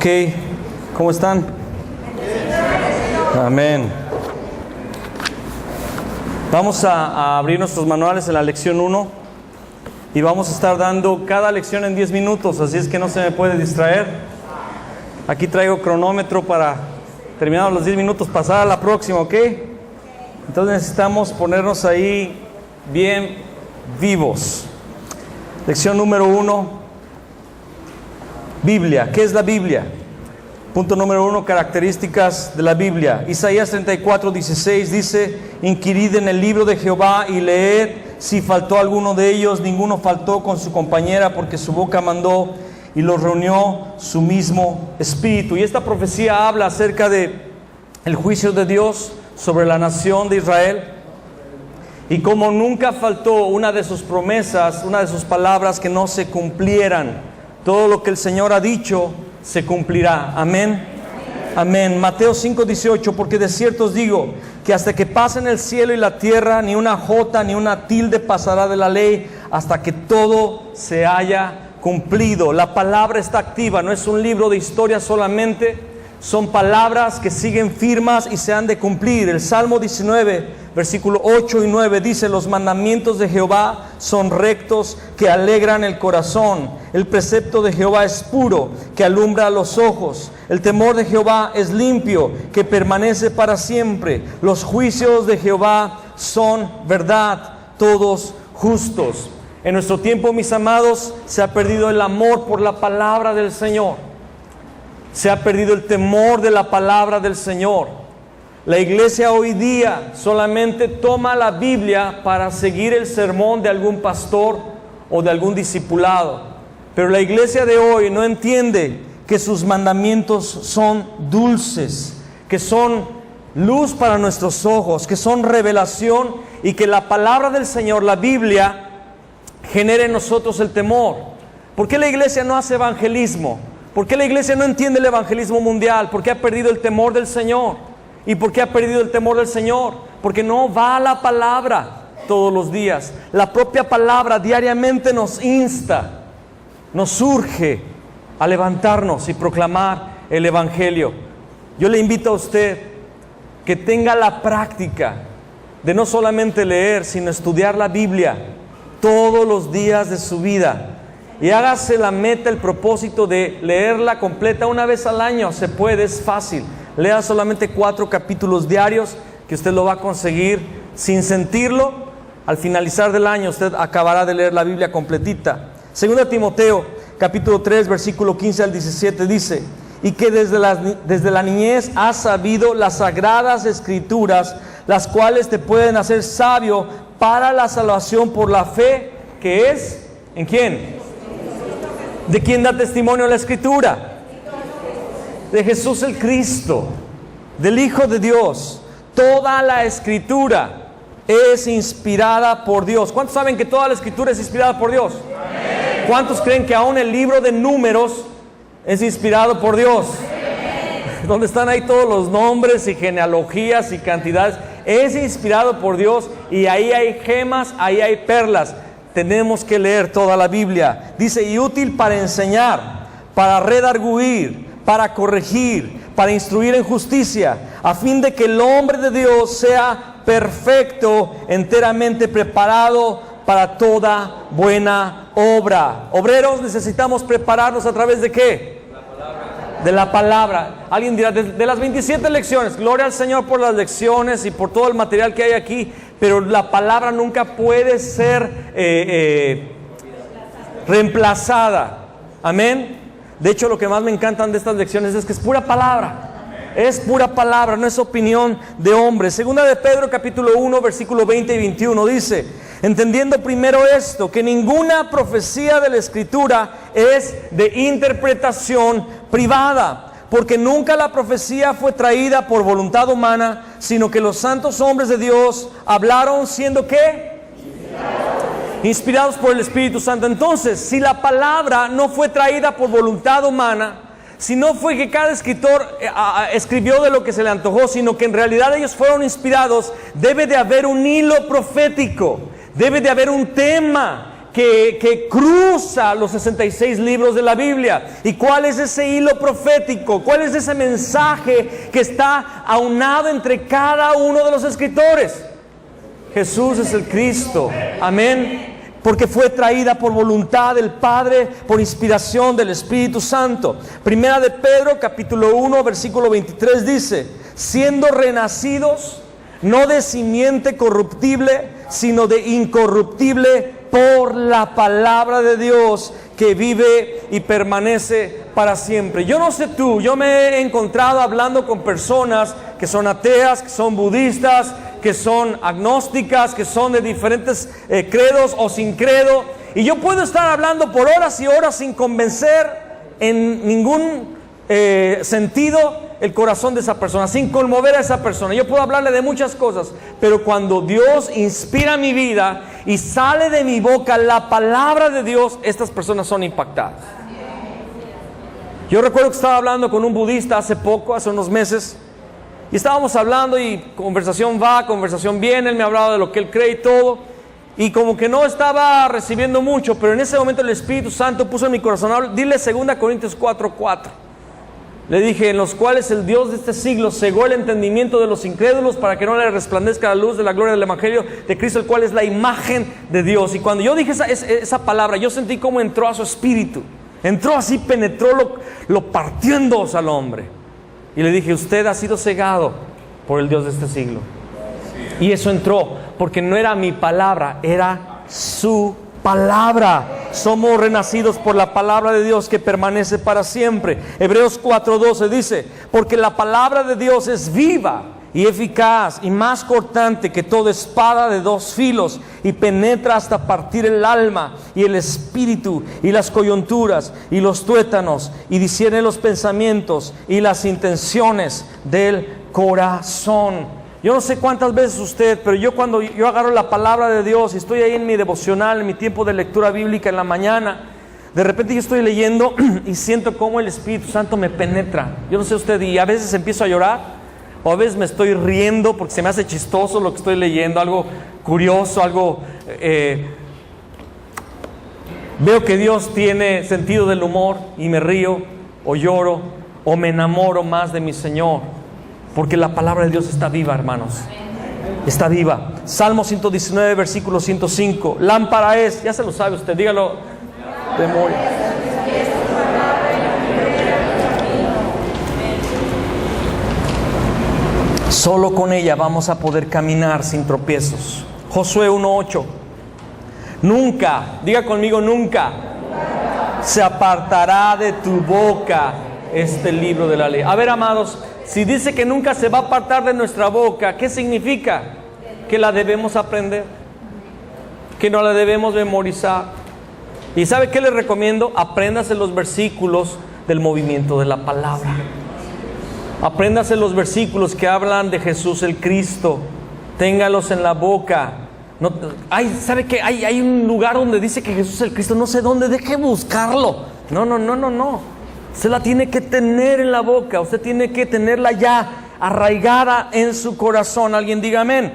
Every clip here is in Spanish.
Ok, ¿cómo están? Amén. Vamos a abrir nuestros manuales en la lección 1 y vamos a estar dando cada lección en 10 minutos, así es que no se me puede distraer. Aquí traigo cronómetro para terminar los 10 minutos, pasar a la próxima, ¿ok? Entonces necesitamos ponernos ahí bien vivos. Lección número 1. Biblia. ¿Qué es la Biblia? Punto número 1, características de la Biblia. Isaías 34:16 dice: inquirid en el libro de Jehová y leed si faltó alguno de ellos. Ninguno faltó con su compañera, porque su boca mandó y los reunió su mismo espíritu. Y esta profecía habla acerca de el juicio de Dios sobre la nación de Israel, y como nunca faltó una de sus promesas, una de sus palabras que no se cumplieran. Todo lo que el Señor ha dicho se cumplirá. Amén. Amén. Mateo 5:18: porque de cierto os digo que hasta que pasen el cielo y la tierra, ni una jota ni una tilde pasará de la ley, hasta que todo se haya cumplido. La palabra está activa, no es un libro de historia solamente. Son palabras que siguen firmas y se han de cumplir. El Salmo 19, versículo 8 y 9 dice: los mandamientos de Jehová son rectos, que alegran el corazón. El precepto de Jehová es puro, que alumbra los ojos. El temor de Jehová es limpio, que permanece para siempre. Los juicios de Jehová son verdad, todos justos. En nuestro tiempo, mis amados, se ha perdido el amor por la palabra del Señor. Se ha perdido el temor de la palabra del Señor. La iglesia hoy día solamente toma la Biblia para seguir el sermón de algún pastor o de algún discipulado. Pero la iglesia de hoy no entiende que sus mandamientos son dulces, que son luz para nuestros ojos, que son revelación, y que la palabra del Señor, la Biblia, genere en nosotros el temor. ¿Por qué la iglesia no hace evangelismo? ¿Por qué la iglesia no entiende el evangelismo mundial? ¿Por qué ha perdido el temor del Señor? ¿Y por qué ha perdido el temor del Señor? Porque no va a la palabra todos los días. La propia palabra diariamente nos insta, nos urge a levantarnos y proclamar el evangelio. Yo le invito a usted que tenga la práctica de no solamente leer, sino estudiar la Biblia todos los días de su vida. Y hágase la meta, el propósito de leerla completa una vez al año. Se puede, es fácil. Lea solamente 4 capítulos diarios, que usted lo va a conseguir sin sentirlo. Al finalizar del año usted acabará de leer la Biblia completita. 2 Timoteo capítulo 3 versículo 15 al 17 dice: y que desde la niñez has sabido las sagradas escrituras, las cuales te pueden hacer sabio para la salvación por la fe que es ¿en quién? ¿De quién da testimonio la Escritura? De Jesús el Cristo, del Hijo de Dios. Toda la Escritura es inspirada por Dios. ¿Cuántos saben que toda la Escritura es inspirada por Dios? Amén. ¿Cuántos creen que aún el libro de Números es inspirado por Dios? Amén. Donde están ahí todos los nombres y genealogías y cantidades. Es inspirado por Dios, y ahí hay gemas, ahí hay perlas. Tenemos que leer toda la Biblia. Dice: y útil para enseñar, para redarguir, para corregir, para instruir en justicia, a fin de que el hombre de Dios sea perfecto, enteramente preparado para toda buena obra. Obreros, necesitamos prepararnos a través de ¿qué? De la palabra. Alguien dirá: de las 27 lecciones, gloria al Señor por las lecciones y por todo el material que hay aquí, pero la palabra nunca puede ser reemplazada. Amén. De hecho, lo que más me encantan de estas lecciones es que es pura palabra. Es pura palabra, no es opinión de hombre. Segunda de Pedro capítulo 1 versículo 20 y 21 dice: entendiendo primero esto, que ninguna profecía de la Escritura es de interpretación privada, porque nunca la profecía fue traída por voluntad humana, sino que los santos hombres de Dios hablaron siendo ¿qué? Inspirados por el Espíritu Santo. Entonces, si la palabra no fue traída por voluntad humana, si no fue que cada escritor escribió de lo que se le antojó, sino que en realidad ellos fueron inspirados, debe de haber un hilo profético, debe de haber un tema que cruza los 66 libros de la Biblia. ¿Y cuál es ese hilo profético? ¿Cuál es ese mensaje que está aunado entre cada uno de los escritores? Jesús es el Cristo. Amén. Porque fue traída por voluntad del Padre, por inspiración del Espíritu Santo. Primera de Pedro, capítulo 1, versículo 23 dice: siendo renacidos, no de simiente corruptible, sino de incorruptible, por la palabra de Dios, que vive y permanece para siempre. Yo no sé tú, yo me he encontrado hablando con personas que son ateas, que son budistas, que son agnósticas, que son de diferentes credos o sin credo, y yo puedo estar hablando por horas y horas sin convencer en ningún sentido el corazón de esa persona, sin conmover a esa persona. Yo puedo hablarle de muchas cosas, pero cuando Dios inspira mi vida y sale de mi boca la palabra de Dios, estas personas son impactadas. Yo recuerdo que estaba hablando con un budista hace unos meses, y estábamos hablando y conversación va, conversación viene. Él me hablaba de lo que él cree y todo, y como que no estaba recibiendo mucho, pero en ese momento el Espíritu Santo puso en mi corazón: dile 2 Corintios 4:4. Le dije: en los cuales el Dios de este siglo cegó el entendimiento de los incrédulos, para que no le resplandezca la luz de la gloria del Evangelio de Cristo, el cual es la imagen de Dios. Y cuando yo dije esa palabra, yo sentí cómo entró a su espíritu. Entró así, penetró, lo partió en dos al hombre. Y le dije: usted ha sido cegado por el Dios de este siglo. Y eso entró, porque no era mi palabra, era su palabra. Somos renacidos por la palabra de Dios, que permanece para siempre. Hebreos 4:12 dice: porque la palabra de Dios es viva y eficaz y más cortante que toda espada de dos filos, y penetra hasta partir el alma y el espíritu y las coyunturas y los tuétanos, y discierne los pensamientos y las intenciones del corazón. Yo no sé cuántas veces usted, pero cuando yo agarro la palabra de Dios y estoy ahí en mi devocional, en mi tiempo de lectura bíblica en la mañana, de repente yo estoy leyendo y siento cómo el Espíritu Santo me penetra. Yo no sé usted, y a veces empiezo a llorar, o a veces me estoy riendo porque se me hace chistoso lo que estoy leyendo, algo curioso, algo... veo que Dios tiene sentido del humor y me río, o lloro, o me enamoro más de mi Señor, porque la palabra de Dios está viva, hermanos. Está viva. Salmo 119, versículo 105. Lámpara es, ya se lo sabe usted, dígalo de memoria. Solo con ella vamos a poder caminar sin tropiezos. Josué 1:8. Nunca, diga conmigo, nunca se apartará de tu boca este libro de la ley. A ver, amados, si dice que nunca se va a apartar de nuestra boca, ¿qué significa? Que la debemos aprender, que no la debemos memorizar. ¿Y sabe qué les recomiendo? Apréndase los versículos del movimiento de la palabra. Apréndase los versículos que hablan de Jesús el Cristo. Téngalos en la boca. No, ¿sabe qué? Hay un lugar donde dice que Jesús es el Cristo, no sé dónde, deje buscarlo. No. Usted la tiene que tener en la boca, usted tiene que tenerla ya arraigada en su corazón. Alguien diga amén.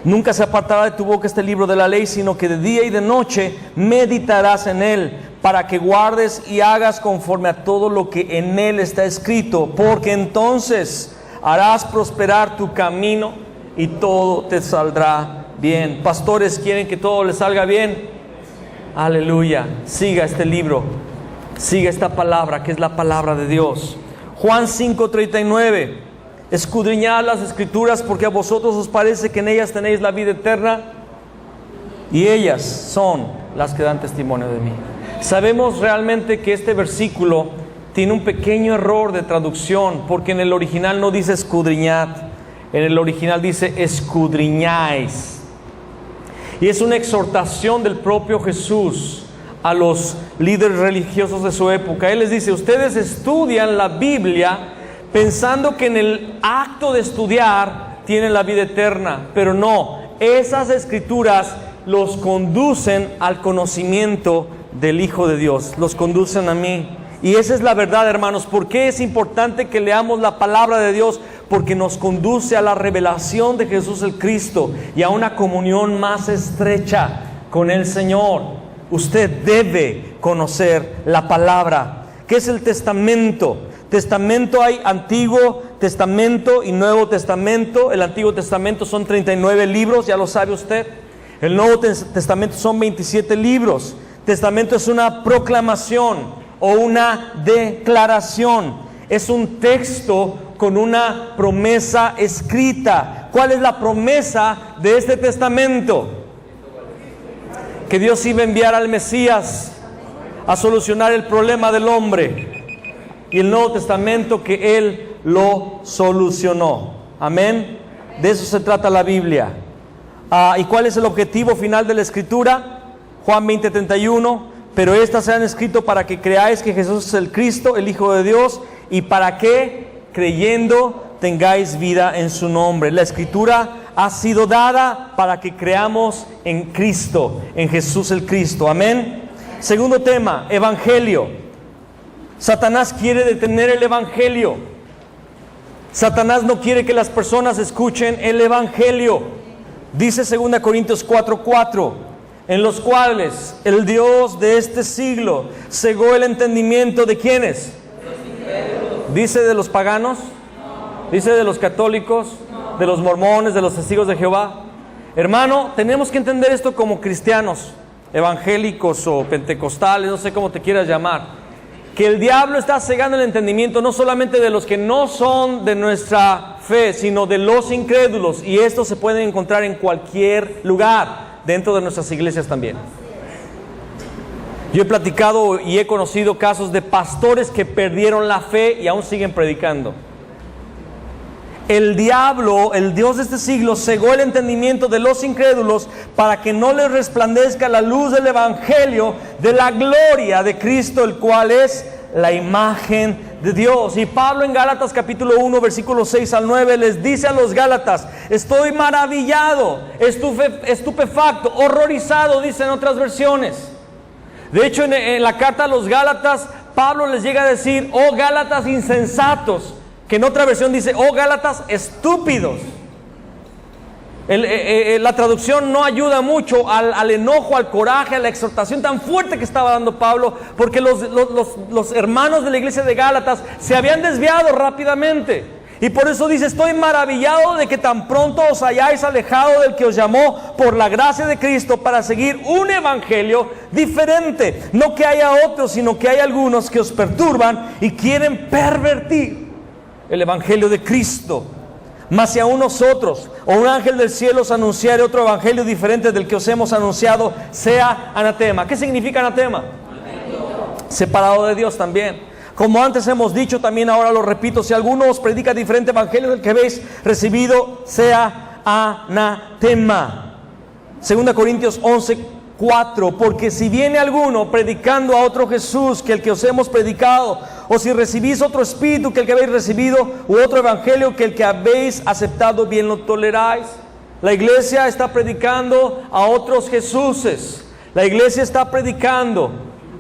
Nunca se apartará de tu boca este libro de la ley, sino que de día y de noche meditarás en él, para que guardes y hagas conforme a todo lo que en él está escrito, porque entonces harás prosperar tu camino y todo te saldrá bien. Pastores, ¿quieren que todo les salga bien? Aleluya. Siga este libro, siga esta palabra, que es la palabra de Dios. Juan 5:39. Escudriñad las escrituras, porque a vosotros os parece que en ellas tenéis la vida eterna, y ellas son las que dan testimonio de mí. Sabemos realmente que este versículo tiene un pequeño error de traducción, porque en el original no dice escudriñad, en el original dice escudriñáis. Y es una exhortación del propio Jesús a los líderes religiosos de su época. Él les dice: ustedes estudian la Biblia pensando que en el acto de estudiar tienen la vida eterna, pero no, esas escrituras los conducen al conocimiento del Hijo de Dios, los conducen a mí. Y esa es la verdad, hermanos. ¿Por qué es importante que leamos la palabra de Dios? Porque nos conduce a la revelación de Jesús el Cristo y a una comunión más estrecha con el Señor. Usted debe conocer la palabra. ¿Qué es el testamento? Testamento hay Antiguo Testamento y Nuevo Testamento. El Antiguo Testamento son 39 libros, ya lo sabe usted. El Nuevo Testamento son 27 libros. Testamento es una proclamación o una declaración. Es un texto con una promesa escrita. ¿Cuál es la promesa de este testamento? Que Dios iba a enviar al Mesías a solucionar el problema del hombre. Y el Nuevo Testamento que Él lo solucionó. Amén. De eso se trata la Biblia. ¿Y cuál es el objetivo final de la Escritura? Juan 20:31. Pero estas se han escrito para que creáis que Jesús es el Cristo, el Hijo de Dios, y para que, creyendo, tengáis vida en su nombre. La Escritura ha sido dada para que creamos en Cristo, en Jesús el Cristo. Amén. Segundo tema, Evangelio. Satanás quiere detener el Evangelio. Satanás no quiere que las personas escuchen el Evangelio. Dice 2 Corintios 4:4, en los cuales el Dios de este siglo cegó el entendimiento de ¿quiénes? ¿Dice de los paganos? ¿Dice de los católicos? ¿De los mormones? ¿De los testigos de Jehová? Hermano, tenemos que entender esto como cristianos, evangélicos o pentecostales, no sé cómo te quieras llamar. Que el diablo está cegando el entendimiento no solamente de los que no son de nuestra fe, sino de los incrédulos. Y esto se puede encontrar en cualquier lugar, dentro de nuestras iglesias también. Yo he platicado y he conocido casos de pastores que perdieron la fe y aún siguen predicando. El diablo, el Dios de este siglo, cegó el entendimiento de los incrédulos para que no les resplandezca la luz del Evangelio de la gloria de Cristo, el cual es la imagen de Dios. Y Pablo en Gálatas capítulo 1, versículos 6 al 9, les dice a los Gálatas: estoy maravillado, estupefacto, horrorizado, dicen otras versiones. De hecho, en la carta a los Gálatas, Pablo les llega a decir: oh Gálatas insensatos, que en otra versión dice: oh Gálatas estúpidos. La traducción no ayuda mucho al enojo, al coraje, a la exhortación tan fuerte que estaba dando Pablo, porque los hermanos de la iglesia de Gálatas se habían desviado rápidamente. Y por eso dice: estoy maravillado de que tan pronto os hayáis alejado del que os llamó por la gracia de Cristo para seguir un evangelio diferente. No que haya otros, sino que hay algunos que os perturban y quieren pervertir el evangelio de Cristo. Mas si aún nosotros o un ángel del cielo os anunciare otro evangelio diferente del que os hemos anunciado, sea anatema. ¿Qué significa anatema? Separado de Dios también. Como antes hemos dicho, también ahora lo repito: si alguno os predica diferente evangelio del que habéis recibido, sea anatema. 2 Corintios 11:4. Porque si viene alguno predicando a otro Jesús que el que os hemos predicado, o si recibís otro espíritu que el que habéis recibido, u otro evangelio que el que habéis aceptado, bien lo toleráis. La iglesia está predicando a otros Jesuses. La iglesia está predicando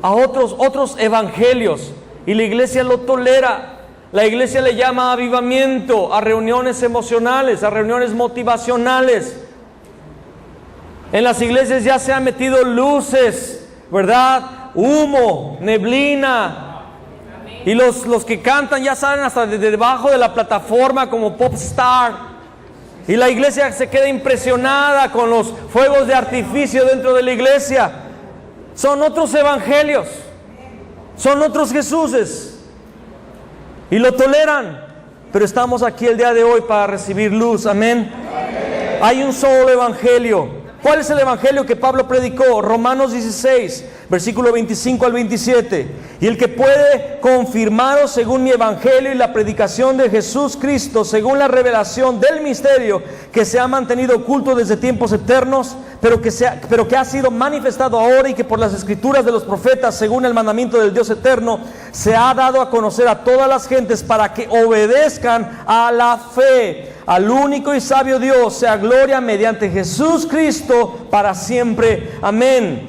a otros evangelios, y la iglesia lo tolera. La iglesia le llama avivamiento a reuniones emocionales, a reuniones motivacionales. En las iglesias ya se han metido luces, ¿verdad? Humo, neblina. Y los que cantan ya salen hasta de debajo de la plataforma como pop star. Y la iglesia se queda impresionada con los fuegos de artificio dentro de la iglesia. Son otros evangelios. Son otros Jesuses. Y lo toleran. Pero estamos aquí el día de hoy para recibir luz. Amén. Hay un solo evangelio. ¿Cuál es el evangelio que Pablo predicó? Romanos 16, versículo 25 al 27. Y el que puede confirmaros según mi evangelio y la predicación de Jesús Cristo, según la revelación del misterio que se ha mantenido oculto desde tiempos eternos, pero que ha sido manifestado ahora, y que por las escrituras de los profetas, según el mandamiento del Dios eterno, se ha dado a conocer a todas las gentes para que obedezcan a la fe. Al único y sabio Dios sea gloria mediante Jesús Cristo para siempre. Amén.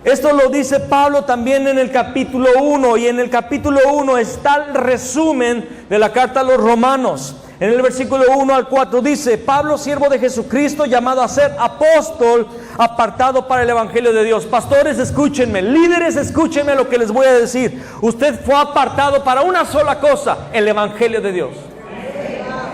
Esto lo dice Pablo también en el capítulo 1. Y en el capítulo 1 está el resumen de la carta a los romanos. En el versículo 1 al 4 dice: Pablo, siervo de Jesucristo, llamado a ser apóstol, apartado para el evangelio de Dios. Pastores, escúchenme. Líderes, escúchenme lo que les voy a decir. Usted fue apartado para una sola cosa: el evangelio de Dios.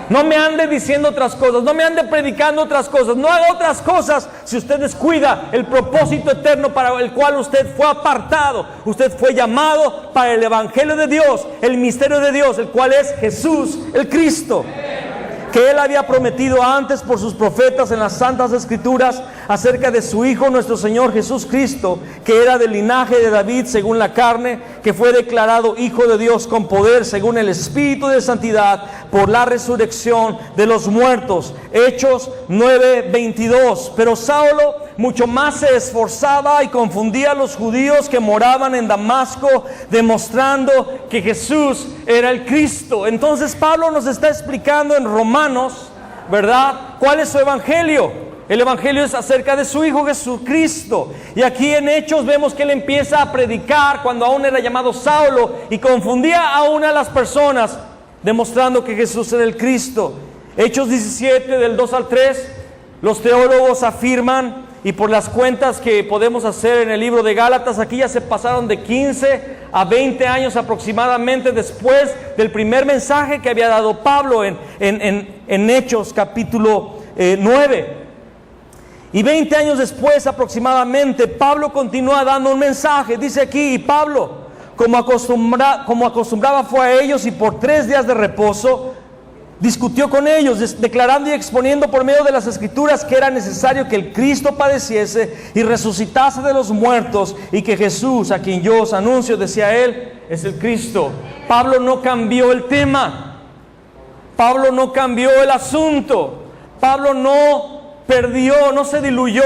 No me ande diciendo otras cosas, no me ande predicando otras cosas, no haga otras cosas si usted descuida el propósito eterno para el cual usted fue apartado. Usted fue llamado para el evangelio de Dios, el misterio de Dios, el cual es Jesús el Cristo, que Él había prometido antes por sus profetas en las santas escrituras acerca de su Hijo nuestro Señor Jesús Cristo, que era del linaje de David según la carne, que fue declarado Hijo de Dios con poder según el Espíritu de santidad por la resurrección de los muertos. Hechos 9:22. Pero Saulo mucho más se esforzaba y confundía a los judíos que moraban en Damasco, demostrando que Jesús era el Cristo. Entonces Pablo nos está explicando en Romanos, ¿verdad?, cuál es su evangelio. El evangelio es acerca de su Hijo Jesucristo. Y aquí en Hechos vemos que él empieza a predicar cuando aún era llamado Saulo y confundía aún a las personas, demostrando que Jesús era el Cristo. Hechos 17 del 2 al 3, los teólogos afirman, y por las cuentas que podemos hacer en el libro de Gálatas, aquí ya se pasaron de 15 a 20 años aproximadamente después del primer mensaje que había dado Pablo en Hechos capítulo 9. Y 20 años después aproximadamente, Pablo continúa dando un mensaje. Dice aquí: y Pablo, como acostumbraba, fue a ellos, y por 3 días de reposo discutió con ellos, declarando y exponiendo por medio de las escrituras que era necesario que el Cristo padeciese y resucitase de los muertos, y que Jesús, a quien yo os anuncio, decía él, es el Cristo. Pablo no cambió el tema, Pablo no cambió el asunto, Pablo no perdió, no se diluyó,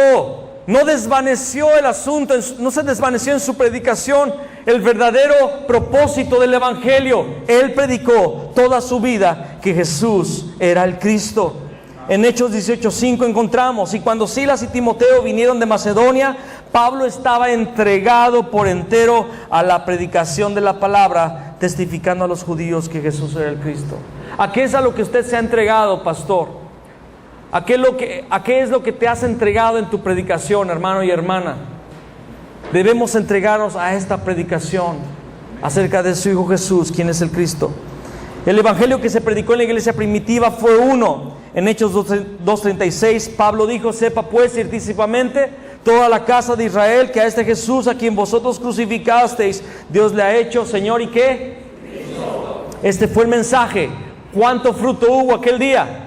no desvaneció el asunto, no se desvaneció en su predicación el verdadero propósito del evangelio. Él predicó toda su vida que Jesús era el Cristo. En Hechos 18:5 encontramos: y cuando Silas y Timoteo vinieron de Macedonia, Pablo estaba entregado por entero a la predicación de la palabra, testificando a los judíos que Jesús era el Cristo. ¿A qué es a lo que usted se ha entregado, pastor? ¿A qué es lo que te has entregado en tu predicación, hermano y hermana? Debemos entregarnos a esta predicación acerca de su Hijo Jesús, quien es el Cristo. El evangelio que se predicó en la iglesia primitiva fue uno. En Hechos 2:36, Pablo dijo: sepa pues ciertísimamente toda la casa de Israel que a este Jesús, a quien vosotros crucificasteis, Dios le ha hecho Señor. ¿Y qué? Cristo. Este fue el mensaje. ¿Cuánto fruto hubo aquel día?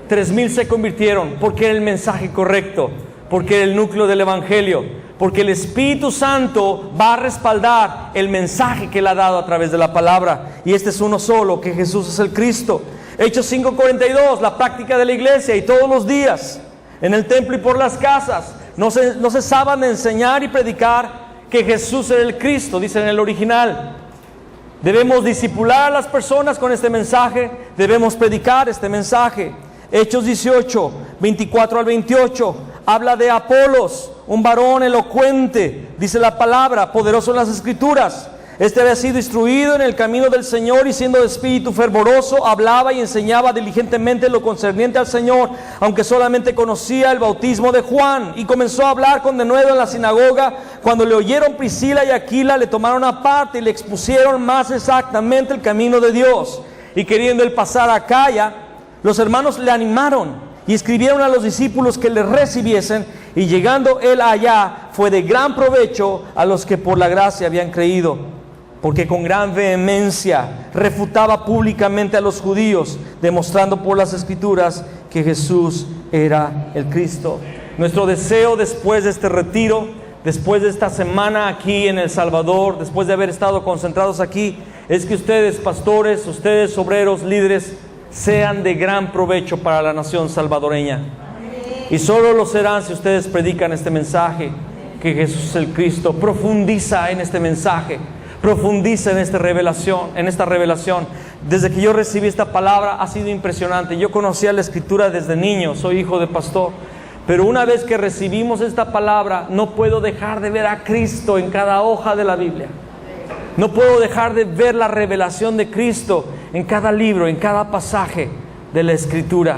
3,000 se convirtieron, porque era el mensaje correcto, porque era el núcleo del evangelio, porque el Espíritu Santo va a respaldar el mensaje que él ha dado a través de la palabra, y este es uno solo, que Jesús es el Cristo. Hechos 5:42, la práctica de la iglesia, y todos los días en el templo y por las casas no cesaban de enseñar y predicar que Jesús era el Cristo, dice en el original. Debemos discipular a las personas con este mensaje, debemos predicar este mensaje. Hechos 18, 24 al 28, habla de Apolos, un varón elocuente, dice la palabra, poderoso en las escrituras. Este había sido instruido en el camino del Señor, y siendo de espíritu fervoroso, hablaba y enseñaba diligentemente lo concerniente al Señor, aunque solamente conocía el bautismo de Juan. Y comenzó a hablar con denuedo en la sinagoga. Cuando le oyeron Priscila y Aquila, le tomaron aparte y le expusieron más exactamente el camino de Dios. Y queriendo él pasar a Acaya, los hermanos le animaron y escribieron a los discípulos que le recibiesen, y llegando él allá fue de gran provecho a los que por la gracia habían creído, porque con gran vehemencia refutaba públicamente a los judíos, demostrando por las escrituras que Jesús era el Cristo. Nuestro deseo después de este retiro, después de esta semana aquí en El Salvador, después de haber estado concentrados aquí, es que ustedes, pastores, ustedes, obreros, líderes, sean de gran provecho para la nación salvadoreña. Y solo lo serán si ustedes predican este mensaje, que Jesús es el Cristo. Profundiza en este mensaje, profundiza en esta revelación. Desde que yo recibí esta palabra ha sido impresionante. Yo conocía la escritura desde niño, soy hijo de pastor, pero una vez que recibimos esta palabra, no puedo dejar de ver a Cristo en cada hoja de la Biblia. No puedo dejar de ver la revelación de Cristo en cada libro, en cada pasaje de la Escritura.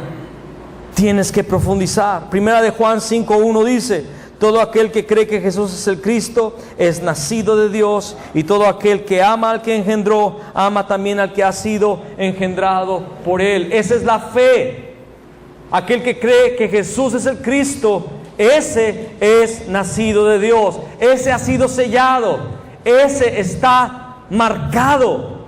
Tienes que profundizar. Primera de Juan 5:1 dice: todo aquel que cree que Jesús es el Cristo es nacido de Dios, y todo aquel que ama al que engendró, ama también al que ha sido engendrado por Él. Esa es la fe. Aquel que cree que Jesús es el Cristo, ese es nacido de Dios. Ese ha sido sellado. Ese está marcado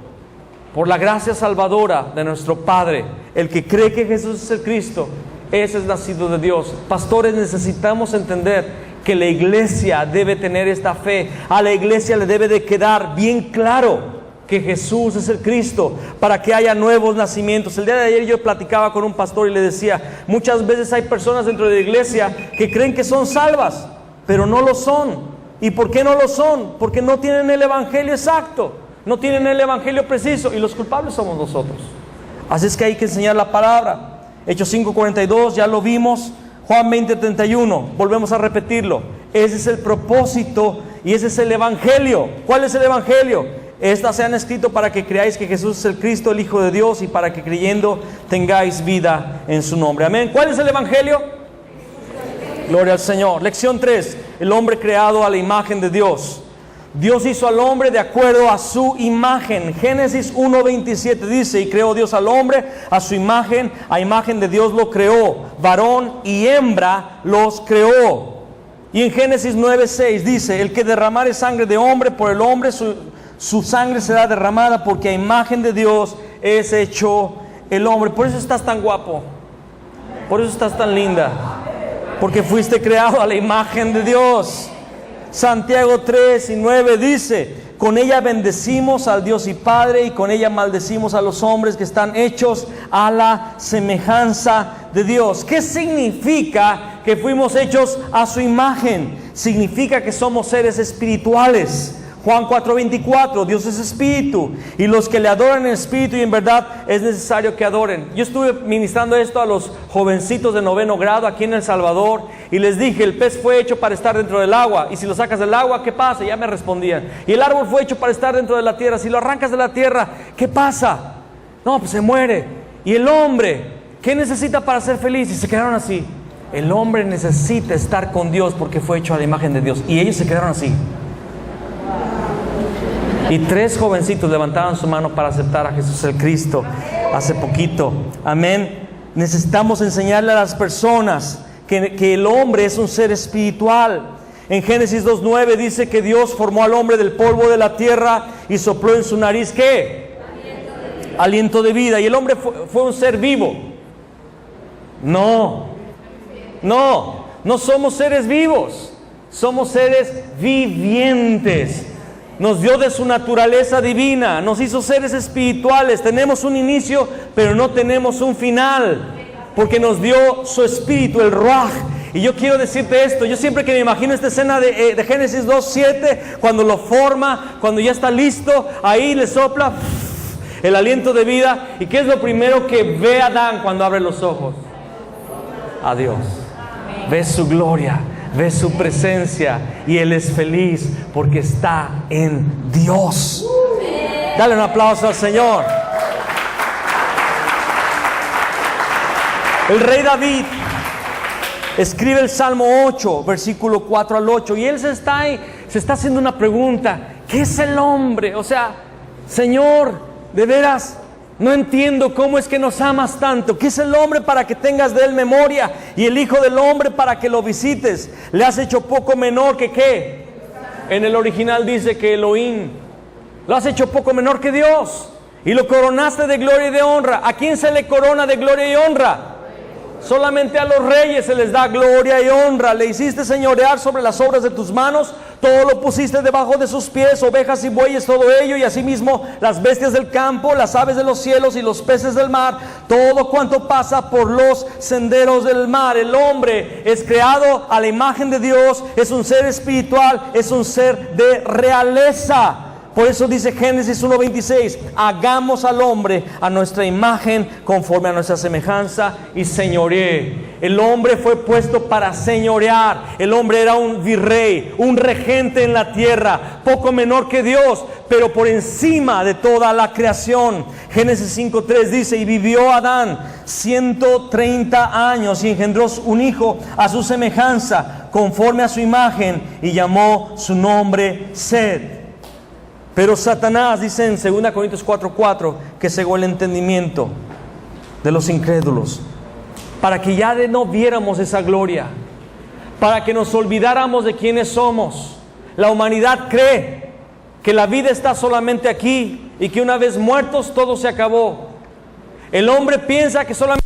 por la gracia salvadora de nuestro Padre. El que cree que Jesús es el Cristo, ese es nacido de Dios. Pastores, necesitamos entender que la iglesia debe tener esta fe. A la iglesia le debe de quedar bien claro que Jesús es el Cristo, para que haya nuevos nacimientos. El día de ayer yo platicaba con un pastor y le decía: muchas veces hay personas dentro de la iglesia que creen que son salvas, pero no lo son. ¿Y por qué no lo son? Porque no tienen el evangelio exacto, no tienen el evangelio preciso, y los culpables somos nosotros. Así es que hay que enseñar la palabra. Hechos 5:42, ya lo vimos. Juan 20:31, volvemos a repetirlo. Ese es el propósito y ese es el evangelio. ¿Cuál es el evangelio? Estas se han escrito para que creáis que Jesús es el Cristo, el Hijo de Dios, y para que creyendo tengáis vida en su nombre. Amén. ¿Cuál es el evangelio? Gloria al Señor. Lección 3. El hombre creado a la imagen de Dios. Dios hizo al hombre de acuerdo a su imagen. Génesis 1:27 dice: y creó Dios al hombre a su imagen, a imagen de Dios lo creó, varón y hembra los creó. Y en Génesis 9:6 dice: el que derramare sangre de hombre, por el hombre su sangre será derramada, porque a imagen de Dios es hecho el hombre. Por eso estás tan guapo, por eso estás tan linda, porque fuiste creado a la imagen de Dios. Santiago 3:9 dice: con ella bendecimos al Dios y Padre, y con ella maldecimos a los hombres que están hechos a la semejanza de Dios. ¿Qué significa que fuimos hechos a su imagen? Significa que somos seres espirituales. Juan 4:24, Dios es espíritu, y los que le adoran en espíritu y en verdad es necesario que adoren. Yo estuve ministrando esto a los jovencitos de 9º grado aquí en El Salvador, y les dije: el pez fue hecho para estar dentro del agua, y si lo sacas del agua, ¿qué pasa? Y ya me respondían. Y el árbol fue hecho para estar dentro de la tierra, si lo arrancas de la tierra, ¿qué pasa? No, pues se muere. Y el hombre, ¿qué necesita para ser feliz? Y se quedaron así. El hombre necesita estar con Dios porque fue hecho a la imagen de Dios. Y ellos se quedaron así. Y 3 jovencitos levantaban su mano para aceptar a Jesús el Cristo hace poquito. Amén. Necesitamos enseñarle a las personas que el hombre es un ser espiritual. En Génesis 2:9 dice que Dios formó al hombre del polvo de la tierra y sopló en su nariz, ¿qué? Aliento de vida. Y el hombre fue un ser vivo. No somos seres vivos, somos seres vivientes. Nos dio de su naturaleza divina, nos hizo seres espirituales. Tenemos un inicio, pero no tenemos un final, porque nos dio su espíritu, el Ruaj. Y yo quiero decirte esto: yo siempre que me imagino esta escena de Génesis 2:7, cuando lo forma, cuando ya está listo, ahí le sopla el aliento de vida. ¿Y qué es lo primero que ve Adán cuando abre los ojos? A Dios. Ve su gloria, ve su presencia, y él es feliz porque está en Dios. Dale un aplauso al Señor. El rey David escribe el Salmo 8, versículo 4 al 8, y él se está haciendo una pregunta: ¿qué es el hombre? O sea, Señor, de veras no entiendo cómo es que nos amas tanto. ¿Qué es el hombre para que tengas de él memoria? Y el hijo del hombre para que lo visites. Le has hecho poco menor que ¿qué? En el original dice que Elohim. Lo has hecho poco menor que Dios, y lo coronaste de gloria y de honra. ¿A quién se le corona de gloria y honra? Solamente a los reyes se les da gloria y honra. Le hiciste señorear sobre las obras de tus manos, todo lo pusiste debajo de sus pies, ovejas y bueyes, todo ello, y asimismo las bestias del campo, las aves de los cielos y los peces del mar, todo cuanto pasa por los senderos del mar. El hombre es creado a la imagen de Dios, es un ser espiritual, es un ser de realeza. Por eso dice Génesis 1:26, hagamos al hombre a nuestra imagen, conforme a nuestra semejanza, y señoree. El hombre fue puesto para señorear. El hombre era un virrey, un regente en la tierra, poco menor que Dios, pero por encima de toda la creación. Génesis 5:3 dice, y vivió Adán 130 años y engendró un hijo a su semejanza, conforme a su imagen, y llamó su nombre Set. Pero Satanás, dice en 2 Corintios 4:4, que cegó el entendimiento de los incrédulos, para que ya no viéramos esa gloria, para que nos olvidáramos de quiénes somos. La humanidad cree que la vida está solamente aquí y que una vez muertos todo se acabó. El hombre piensa que solamente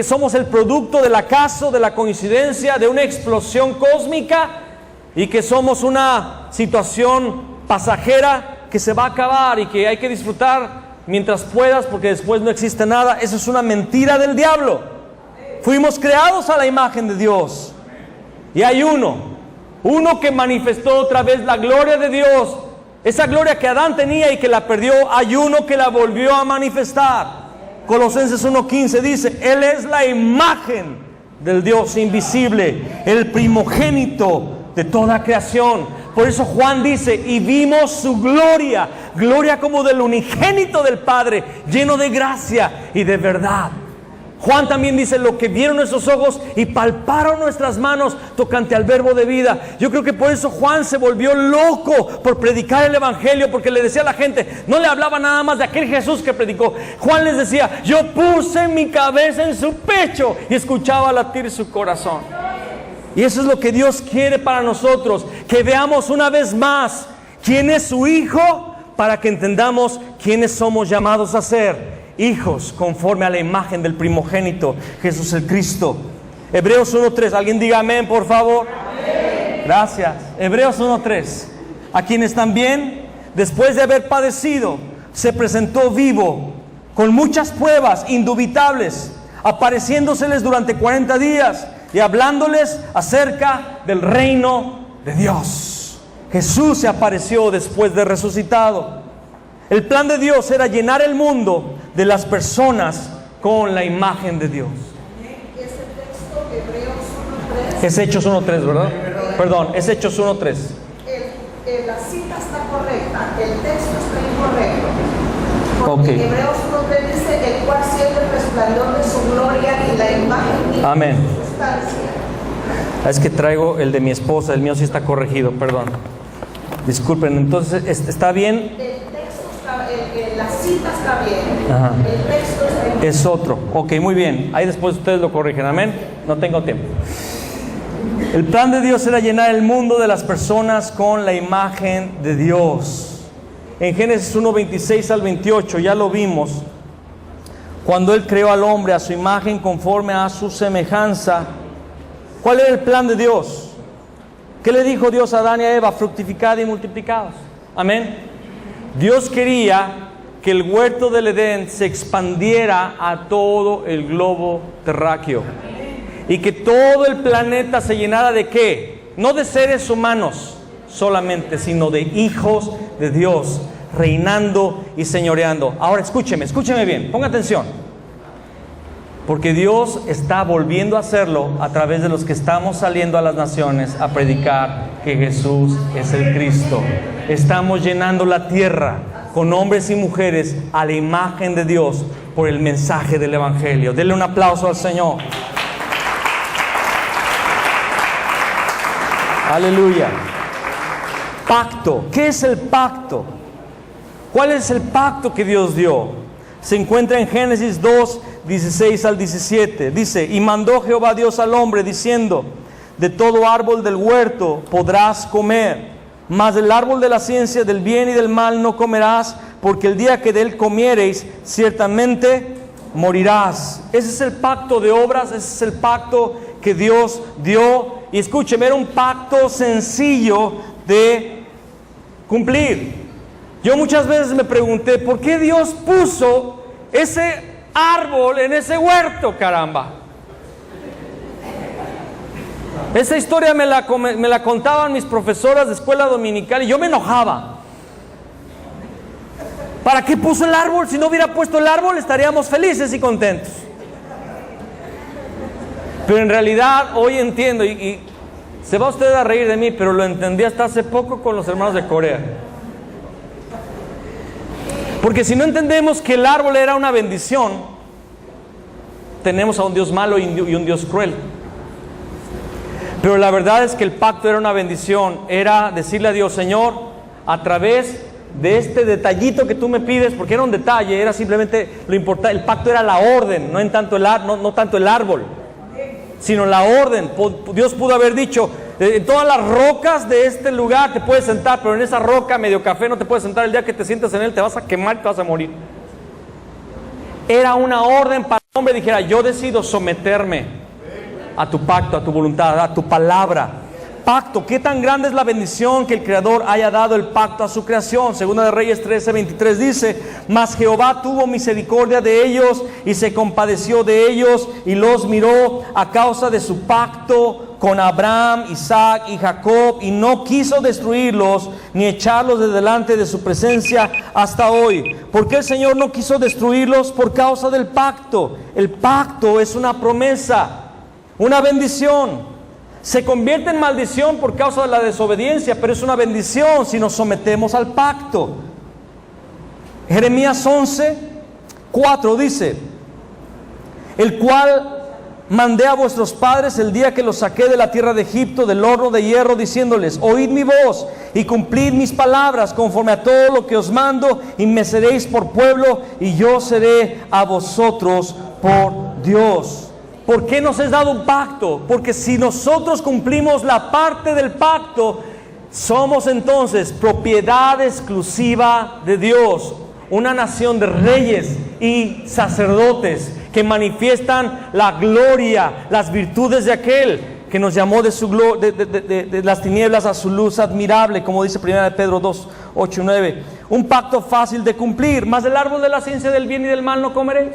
somos el producto del acaso, de la coincidencia, de una explosión cósmica, y que somos una situación pasajera que se va a acabar y que hay que disfrutar mientras puedas, porque después no existe nada. Eso es una mentira del diablo. Fuimos creados a la imagen de Dios, y hay uno que manifestó otra vez la gloria de Dios. Esa gloria que Adán tenía y que la perdió, hay uno que la volvió a manifestar. Colosenses 1:15 dice, Él es la imagen del Dios invisible, el primogénito de toda creación. Por eso Juan dice, y vimos su gloria, gloria como del unigénito del Padre, lleno de gracia y de verdad. Juan también dice, lo que vieron nuestros ojos y palparon nuestras manos tocante al verbo de vida. Yo creo que por eso Juan se volvió loco por predicar el evangelio, porque le decía a la gente, no le hablaba nada más de aquel Jesús que predicó. Juan les decía, yo puse mi cabeza en su pecho y escuchaba latir su corazón. Y eso es lo que Dios quiere para nosotros, que veamos una vez más quién es su Hijo, para que entendamos quiénes somos llamados a ser hijos conforme a la imagen del primogénito, Jesús el Cristo. Hebreos 1:3, alguien diga amén, por favor. Amén. Gracias. Hebreos 1:3, a quienes también, después de haber padecido, se presentó vivo, con muchas pruebas indubitables, apareciéndoseles durante 40 días y hablándoles acerca del reino de Dios. Jesús se apareció después de resucitado. El plan de Dios era llenar el mundo de las personas con la imagen de Dios. Ese texto, Hebreos 1:3. Es Hechos 1:3, ¿verdad? Perdón, es Hechos 1:3. La cita está correcta, el texto está incorrecto. Porque Okay. Hebreos 1:3 dice, el cual siendo el resplandor de su gloria y la imagen de Amén. su sustancia. Es que traigo el de mi esposa, el mío sí está corregido, perdón. Disculpen, entonces, ¿está bien? El texto está, la cita está bien. Ajá. El texto está incorrecto. Es otro. Ok, muy bien. Ahí después ustedes lo corrigen, amén. No tengo tiempo. El plan de Dios era llenar el mundo de las personas con la imagen de Dios. En Génesis 1:26 al 28, ya lo vimos. Cuando Él creó al hombre a su imagen conforme a su semejanza. ¿Cuál era el plan de Dios? ¿Qué le dijo Dios a Adán y a Eva? Fructificad y multiplicaos. Amén. Dios quería que el huerto del Edén se expandiera a todo el globo terráqueo. Y que todo el planeta se llenara ¿de qué? No de seres humanos solamente, sino de hijos de Dios, reinando y señoreando. Ahora escúcheme bien, ponga atención. Porque Dios está volviendo a hacerlo a través de los que estamos saliendo a las naciones a predicar que Jesús es el Cristo. Estamos llenando la tierra con hombres y mujeres a la imagen de Dios por el mensaje del Evangelio. Denle un aplauso al Señor. Aleluya. Pacto. ¿Qué es el pacto? ¿Cuál es el pacto que Dios dio? Se encuentra en Génesis 2:16 al 17. Dice, y mandó Jehová Dios al hombre diciendo, de todo árbol del huerto podrás comer, mas del árbol de la ciencia del bien y del mal no comerás, porque el día que de él comiereis, ciertamente morirás. Ese es el pacto de obras, ese es el pacto que Dios dio. Y escúcheme, era un pacto sencillo de cumplir. Yo muchas veces me pregunté, ¿por qué Dios puso ese árbol en ese huerto, caramba? Esa historia me la contaban mis profesoras de escuela dominical y yo me enojaba. ¿Para qué puso el árbol? Si no hubiera puesto el árbol, estaríamos felices y contentos. Pero en realidad, hoy entiendo, y se va usted a reír de mí, pero lo entendí hasta hace poco con los hermanos de Corea. Porque si no entendemos que el árbol era una bendición, tenemos a un Dios malo y un Dios cruel. Pero la verdad es que el pacto era una bendición, era decirle a Dios, Señor, a través de este detallito que tú me pides, porque era un detalle, era simplemente lo importante, el pacto era la orden, no tanto el árbol, sino la orden. Dios pudo haber dicho, en todas las rocas de este lugar te puedes sentar, pero en esa roca medio café no te puedes sentar. El día que te sientas en él te vas a quemar y te vas a morir. Era una orden para que el hombre dijera, yo decido someterme a tu pacto, a tu voluntad, a tu palabra. Pacto, qué tan grande es la bendición que el Creador haya dado el pacto a su creación. Segunda de Reyes 13:23 dice, mas Jehová tuvo misericordia de ellos y se compadeció de ellos y los miró a causa de su pacto con Abraham, Isaac y Jacob, y no quiso destruirlos ni echarlos de delante de su presencia hasta hoy. ¿Por qué el Señor no quiso destruirlos? Por causa del pacto. El pacto es una promesa, una bendición. Se convierte en maldición por causa de la desobediencia, pero es una bendición si nos sometemos al pacto. Jeremías 11:4 dice, el cual mandé a vuestros padres el día que los saqué de la tierra de Egipto, del horno de hierro, diciéndoles, oíd mi voz y cumplid mis palabras conforme a todo lo que os mando, y me seréis por pueblo y yo seré a vosotros por Dios. ¿Por qué nos es dado un pacto? Porque si nosotros cumplimos la parte del pacto, somos entonces propiedad exclusiva de Dios, una nación de reyes y sacerdotes que manifiestan la gloria, las virtudes de aquel que nos llamó de las tinieblas a su luz admirable, como dice 1 Pedro 2:8-9. Un pacto fácil de cumplir, mas del árbol de la ciencia del bien y del mal no comeréis.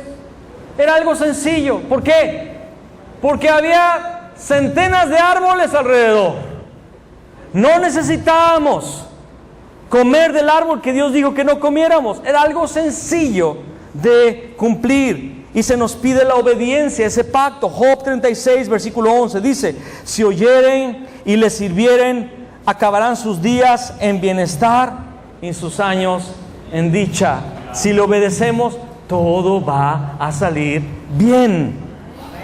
Era algo sencillo. ¿Por qué? Porque había centenas de árboles alrededor. No necesitábamos comer del árbol que Dios dijo que no comiéramos. Era algo sencillo de cumplir. Y se nos pide la obediencia a ese pacto. Job 36, versículo 11 dice, si oyeren y les sirvieren, acabarán sus días en bienestar y sus años en dicha. Si le obedecemos, todo va a salir bien.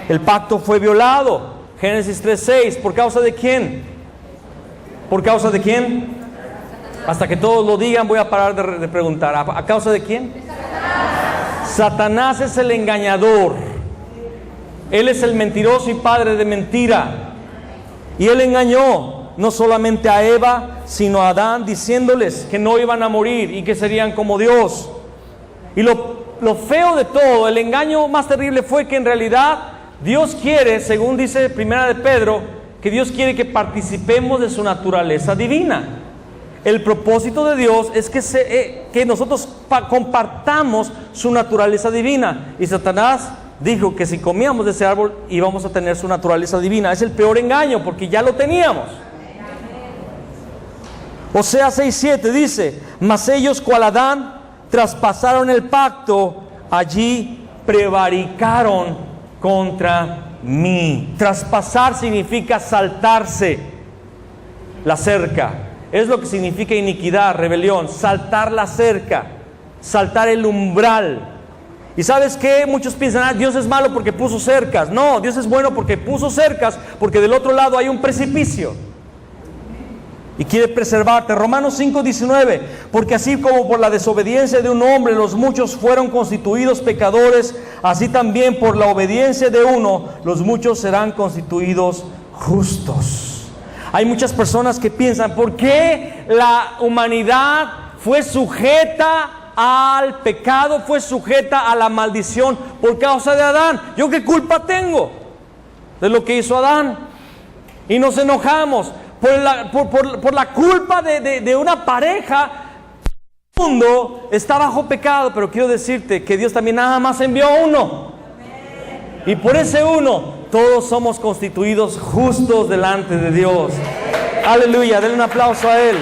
El pacto fue violado. Génesis 3:6. ¿Por causa de quién? ¿Por causa de quién? Hasta que todos lo digan voy a parar de preguntar. ¿A causa de quién? Satanás es el engañador. Él es el mentiroso y padre de mentira. Y él engañó no solamente a Eva, sino a Adán, diciéndoles que no iban a morir y que serían como Dios. Y lo feo de todo, el engaño más terrible fue que en realidad Dios quiere, según dice 1 de Pedro, que Dios quiere que participemos de su naturaleza divina. El propósito de Dios es que nosotros compartamos su naturaleza divina. Y Satanás dijo que si comíamos de ese árbol íbamos a tener su naturaleza divina. Es el peor engaño porque ya lo teníamos. Oseas 6:7 dice, mas ellos cual Adán traspasaron el pacto, allí prevaricaron contra mí. Traspasar significa saltarse la cerca. Es lo que significa iniquidad, rebelión, saltar la cerca, saltar el umbral. ¿Y sabes qué? Muchos piensan, Dios es malo porque puso cercas. No, Dios es bueno porque puso cercas, porque del otro lado hay un precipicio y quiere preservarte. Romanos 5:19, porque así como por la desobediencia de un hombre los muchos fueron constituidos pecadores, así también por la obediencia de uno los muchos serán constituidos justos. Hay muchas personas que piensan, ¿por qué la humanidad fue sujeta al pecado, fue sujeta a la maldición por causa de Adán? ¿Yo qué culpa tengo de lo que hizo Adán? Y nos enojamos por la culpa de una pareja. El mundo está bajo pecado, pero quiero decirte que Dios también nada más envió a uno. Y por ese uno todos somos constituidos justos delante de Dios. Aleluya, denle un aplauso a Él.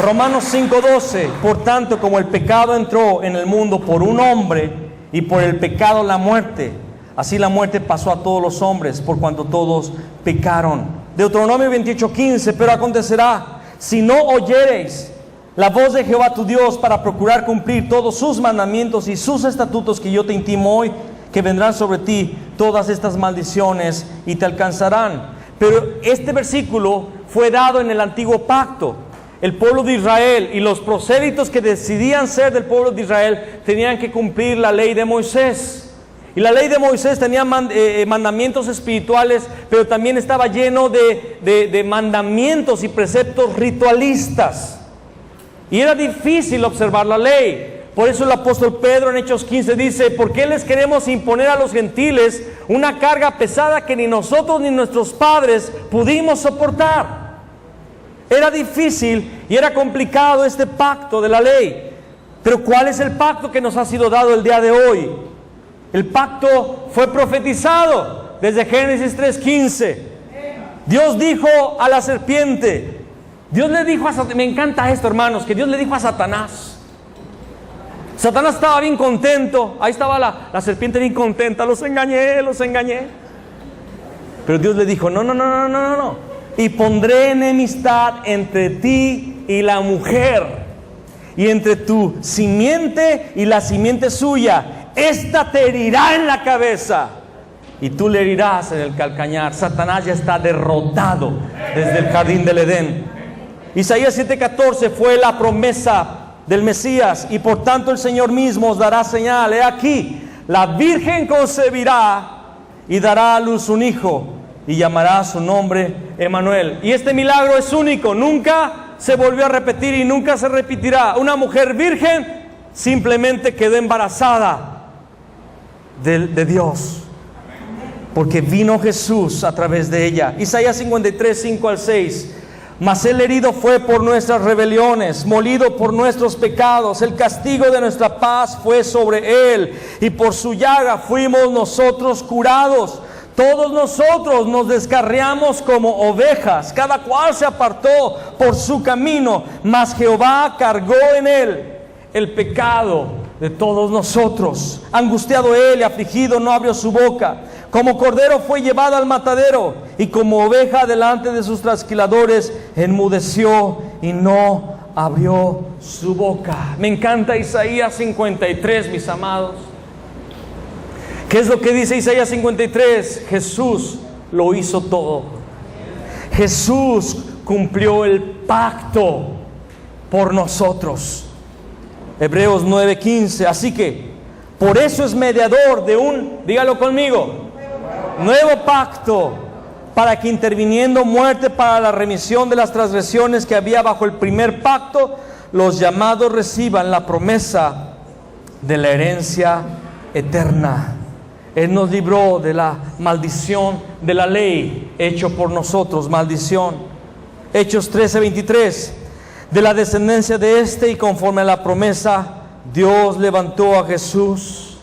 Romanos 5:12, por tanto, como el pecado entró en el mundo por un hombre, y por el pecado la muerte, así la muerte pasó a todos los hombres, por cuanto todos pecaron. Deuteronomio 28:15, pero acontecerá, si no oyereis la voz de Jehová tu Dios para procurar cumplir todos sus mandamientos y sus estatutos que yo te intimo hoy, que vendrán sobre ti todas estas maldiciones y te alcanzarán. Pero este versículo fue dado en el antiguo pacto. El pueblo de Israel y los prosélitos que decidían ser del pueblo de Israel tenían que cumplir la ley de Moisés. Y la ley de Moisés tenía mandamientos espirituales, pero también estaba lleno de mandamientos y preceptos ritualistas. Y era difícil observar la ley. Por eso el apóstol Pedro en Hechos 15 dice: ¿por qué les queremos imponer a los gentiles una carga pesada que ni nosotros ni nuestros padres pudimos soportar? Era difícil y era complicado este pacto de la ley. Pero ¿cuál es el pacto que nos ha sido dado el día de hoy? El pacto fue profetizado desde Génesis 3:15. Dios dijo a la serpiente, Dios le dijo a Satanás, me encanta esto, hermanos, que Dios le dijo a Satanás. Satanás estaba bien contento, ahí estaba la serpiente bien contenta, los engañé. Pero Dios le dijo, no. Y pondré enemistad entre ti y la mujer, y entre tu simiente y la simiente suya. Esta te herirá en la cabeza, y tú le herirás en el calcañar. Satanás ya está derrotado desde el jardín del Edén. Isaías 7:14 fue la promesa del Mesías, y por tanto el Señor mismo os dará señal. He aquí, la virgen concebirá y dará a luz un hijo, y llamará su nombre Emmanuel. Y este milagro es único, nunca se volvió a repetir y nunca se repetirá. Una mujer virgen simplemente quedó embarazada de Dios, porque vino Jesús a través de ella. Isaías 53:5-6. Mas el herido fue por nuestras rebeliones, molido por nuestros pecados, el castigo de nuestra paz fue sobre él, y por su llaga fuimos nosotros curados. Todos nosotros nos descarriamos como ovejas, cada cual se apartó por su camino, mas Jehová cargó en él el pecado de todos nosotros. Angustiado él y afligido no abrió su boca. Como cordero fue llevado al matadero, y como oveja delante de sus trasquiladores enmudeció y no abrió su boca. Me encanta Isaías 53, mis amados. ¿Qué es lo que dice Isaías 53? Jesús lo hizo todo. Jesús cumplió el pacto por nosotros. Hebreos 9:15. Así que por eso es mediador de un, dígalo conmigo, nuevo pacto, para que interviniendo muerte para la remisión de las transgresiones que había bajo el primer pacto, los llamados reciban la promesa de la herencia eterna. Él nos libró de la maldición de la ley, hecho por nosotros maldición. Hechos 13:23. De la descendencia de este y conforme a la promesa, Dios levantó a Jesús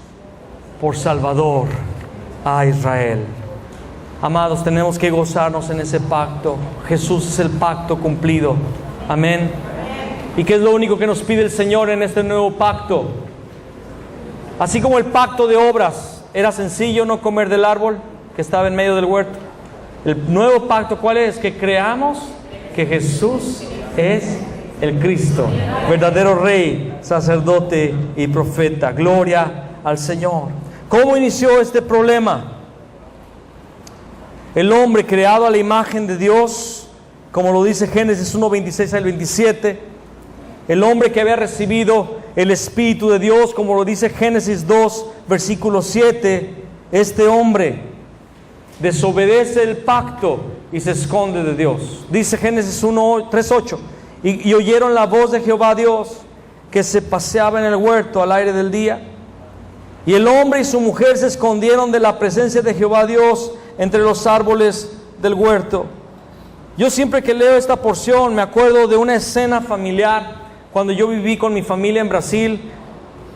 por Salvador a Israel. Amados, tenemos que gozarnos en ese pacto. Jesús es el pacto cumplido. Amén. ¿Y qué es lo único que nos pide el Señor en este nuevo pacto? Así como el pacto de obras era sencillo, no comer del árbol que estaba en medio del huerto. El nuevo pacto, ¿cuál es? Que creamos que Jesús es el Cristo, verdadero Rey, sacerdote y profeta. Gloria al Señor. ¿Cómo inició este problema? El hombre creado a la imagen de Dios, como lo dice Génesis 1:26-27. El hombre que había recibido el Espíritu de Dios, como lo dice Génesis 2:7. Este hombre desobedece el pacto y se esconde de Dios. Dice Génesis 3:8. Y oyeron la voz de Jehová Dios, que se paseaba en el huerto al aire del día. Y el hombre y su mujer se escondieron de la presencia de Jehová Dios entre los árboles del huerto. Yo siempre que leo esta porción me acuerdo de una escena familiar. Cuando yo viví con mi familia en Brasil,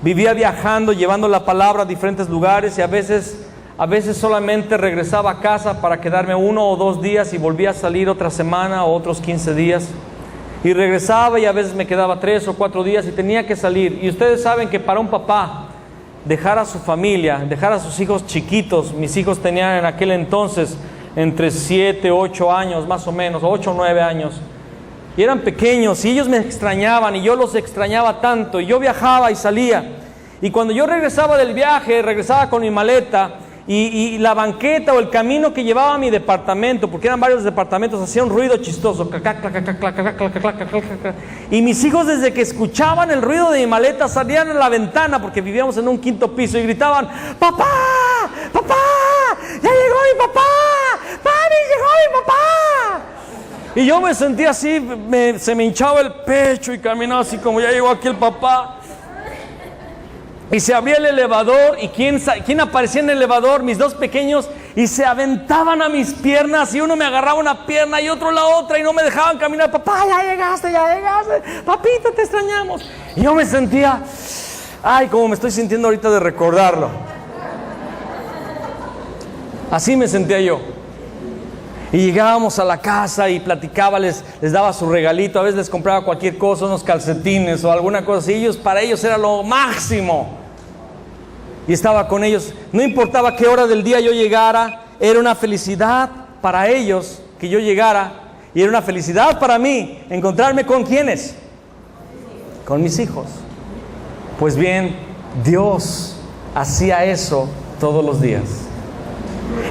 vivía viajando, llevando la palabra a diferentes lugares, y a veces solamente regresaba a casa para quedarme 1 o 2 días y volvía a salir otra semana o otros 15 días. Y regresaba y a veces me quedaba 3 o 4 días y tenía que salir. Y ustedes saben que para un papá dejar a su familia, dejar a sus hijos chiquitos, mis hijos tenían en aquel entonces entre 7, 8 años más o menos, 8 o 9 años. Y eran pequeños y ellos me extrañaban y yo los extrañaba tanto. Y yo viajaba y salía. Y cuando yo regresaba del viaje, regresaba con mi maleta y la banqueta o el camino que llevaba a mi departamento, porque eran varios departamentos, hacía un ruido chistoso. Y mis hijos, desde que escuchaban el ruido de mi maleta, salían a la ventana, porque vivíamos en un 5º piso, y gritaban: ¡Papá! ¡Papá! ¡Ya llegó mi papá! ¡Papi, llegó mi papá! Y yo me sentía así, se me hinchaba el pecho y caminaba así como: ya llegó aquí el papá. Y se abría el elevador y ¿quién aparecía en el elevador? Mis 2 pequeños, y se aventaban a mis piernas y uno me agarraba una pierna y otro la otra y no me dejaban caminar. Papá, ya llegaste, papito, te extrañamos. Y yo me sentía, ay, como me estoy sintiendo ahorita de recordarlo. Así me sentía yo. Y llegábamos a la casa y platicaba, les daba su regalito, a veces les compraba cualquier cosa, unos calcetines o alguna cosa así. Para ellos era lo máximo. Y estaba con ellos, no importaba qué hora del día yo llegara, era una felicidad para ellos que yo llegara, y era una felicidad para mí encontrarme con ¿quiénes? Con mis hijos. Pues bien, Dios hacía eso todos los días.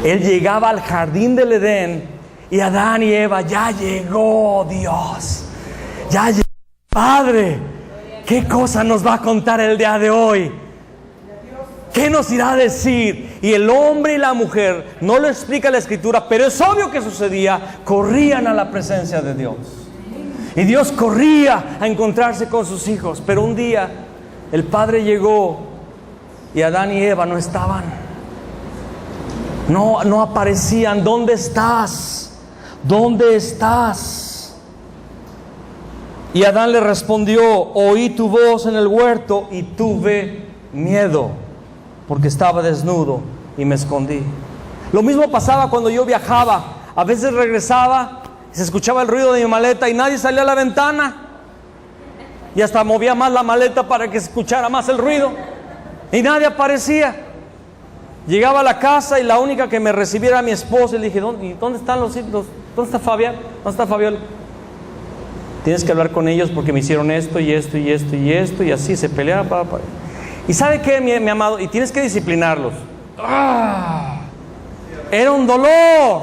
Él llegaba al jardín del Edén y Adán y Eva: ya llegó Dios, ya llegó Padre. ¿Qué cosa nos va a contar el día de hoy? ¿Qué nos irá a decir? Y el hombre y la mujer, no lo explica la Escritura, pero es obvio que sucedía, corrían a la presencia de Dios. Y Dios corría a encontrarse con sus hijos. Pero un día el Padre llegó y Adán y Eva no estaban. No aparecían. ¿Dónde estás? ¿Dónde estás? Y Adán le respondió: oí tu voz en el huerto y tuve miedo, porque estaba desnudo y me escondí. Lo mismo pasaba cuando yo viajaba. A veces regresaba y se escuchaba el ruido de mi maleta y nadie salía a la ventana. Y hasta movía más la maleta para que se escuchara más el ruido. Y nadie aparecía. Llegaba a la casa y la única que me recibiera era mi esposa. Y le dije: ¿Dónde están los hijos? ¿Dónde está Fabián? ¿Dónde está Fabiola? Tienes que hablar con ellos porque me hicieron esto y esto y esto y esto. Y así se pelearon. ¿Y sabe qué, mi amado? Y tienes que disciplinarlos. Era un dolor.